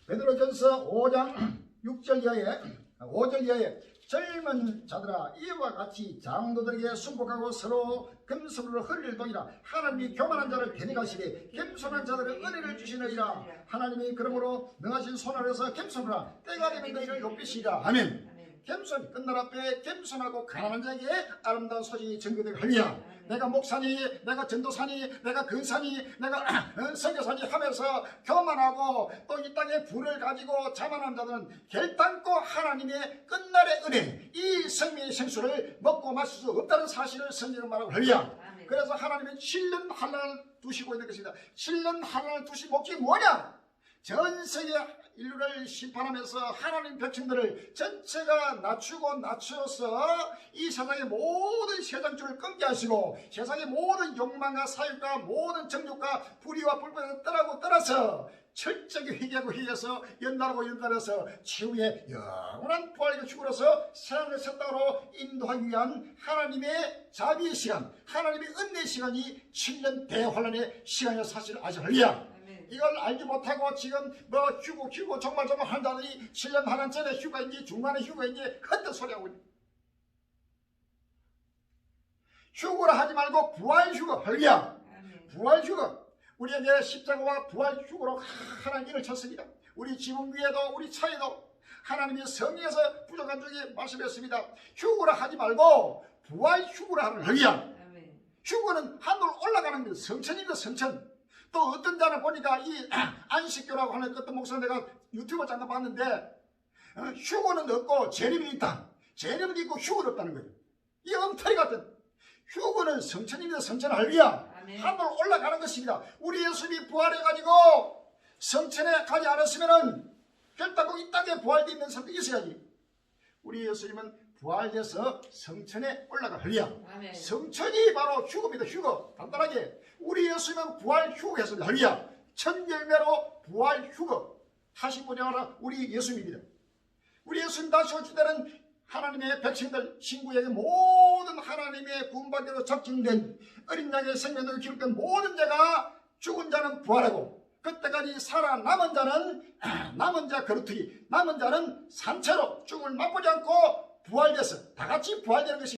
베드로전서 5장 6절 이하에 5절 이하에 젊은 자들아 이와 같이 장로들에게 순복하고 서로 겸손으로 허리를 동이라. 하나님이 교만한 자를 대적하시되 겸손한 자들은 은혜를 주시느니라. 하나님이 그러므로 능하신 손 아래서 겸손하라. 때가 되면 너희를 높이시리라. 아멘. 겸손, 끝날 앞에 겸손하고 가난한 자에게 아름다운 소식이 전개되고 할렐루야. 내가 목사니, 내가 전도사니, 내가 근사니, 내가 선교사니 하면서 교만하고 또 이 땅에 부를 가지고 자만한 자들은 결단코 하나님의 끝날의 은혜, 이 생명의 생수를 먹고 마실 수 없다는 사실을 성경은 말하고 할렐루야. 그래서 하나님은 7년 환난을 두시고 있는 것입니다. 7년 환난을 두신 목적이 뭐냐? 전 세계 인류를 심판하면서 하나님 백성들을 전체가 낮추어서 이 세상의 모든 세상줄을 끊게 하시고 세상의 모든 욕망과 사욕과 모든 정욕과 불의와 불법을 떠나서 철저히 회개해서 연달아서 최후의 영원한 부활의 휴거로서 세상을 새 땅으로 인도하기 위한 하나님의 자비의 시간, 하나님의 은혜의 시간이 7년 대환란의 시간이라는 사실을 아시죠? 할렐루야. 이걸 알지 못하고 지금 뭐 휴고 정말 한다더니 7년 환란 전에 휴가인지 중간에 휴가인지 헛된 소리하고 있는. 휴고를 하지 말고 부활 휴거. 할렐루야. 부활 휴거. 우리에게 십자가와 부활 휴거로 하나님 일을 쳤습니다. 우리 지붕 위에도 우리 차에도 하나님이 성령에서 부족한 적이 말씀했습니다. 휴거를 하지 말고 부활 휴거를 하는. 할렐루야. 휴거는 하늘로 올라가는 것, 성천입니다. 성천. 또 어떤 자는 보니까 이 안식교라고 하는 어떤 목사님 내가 유튜브 잠깐 봤는데 휴거는 없고 재림이 있다. 재림은 있고 휴거는 없다는 거예요. 이 엉터리 같은. 휴거는 성천입니다. 성천. 할렐루야. 하늘로 올라가는 것입니다. 우리 예수님이 부활해가지고 성천에 가지 않았으면은 결단코 이 땅에 부활되어 있는 사람도 있어야지. 우리 예수님은 부활해서 성천에 올라가. 할렐루야. 성천이 바로 휴거입니다. 휴거. 간단하게 우리 예수님은 부활 휴거했습니다. 할렐루야. 첫 열매로 부활 휴거 하신 분이 바로 우리 예수님입니다. 우리 예수님 다시 오실 때는 하나님의 백성들 신구에게 모든 하나님의 구원받기로 적증된 어린 양의 생명으로 기록된 모든 자가 죽은 자는 부활하고 그때까지 살아남은 자는 남은 자 거루트기 남은 자는 산채로 죽음을 맛보지 않고 부활돼서 다 같이 부활되는 것입니다.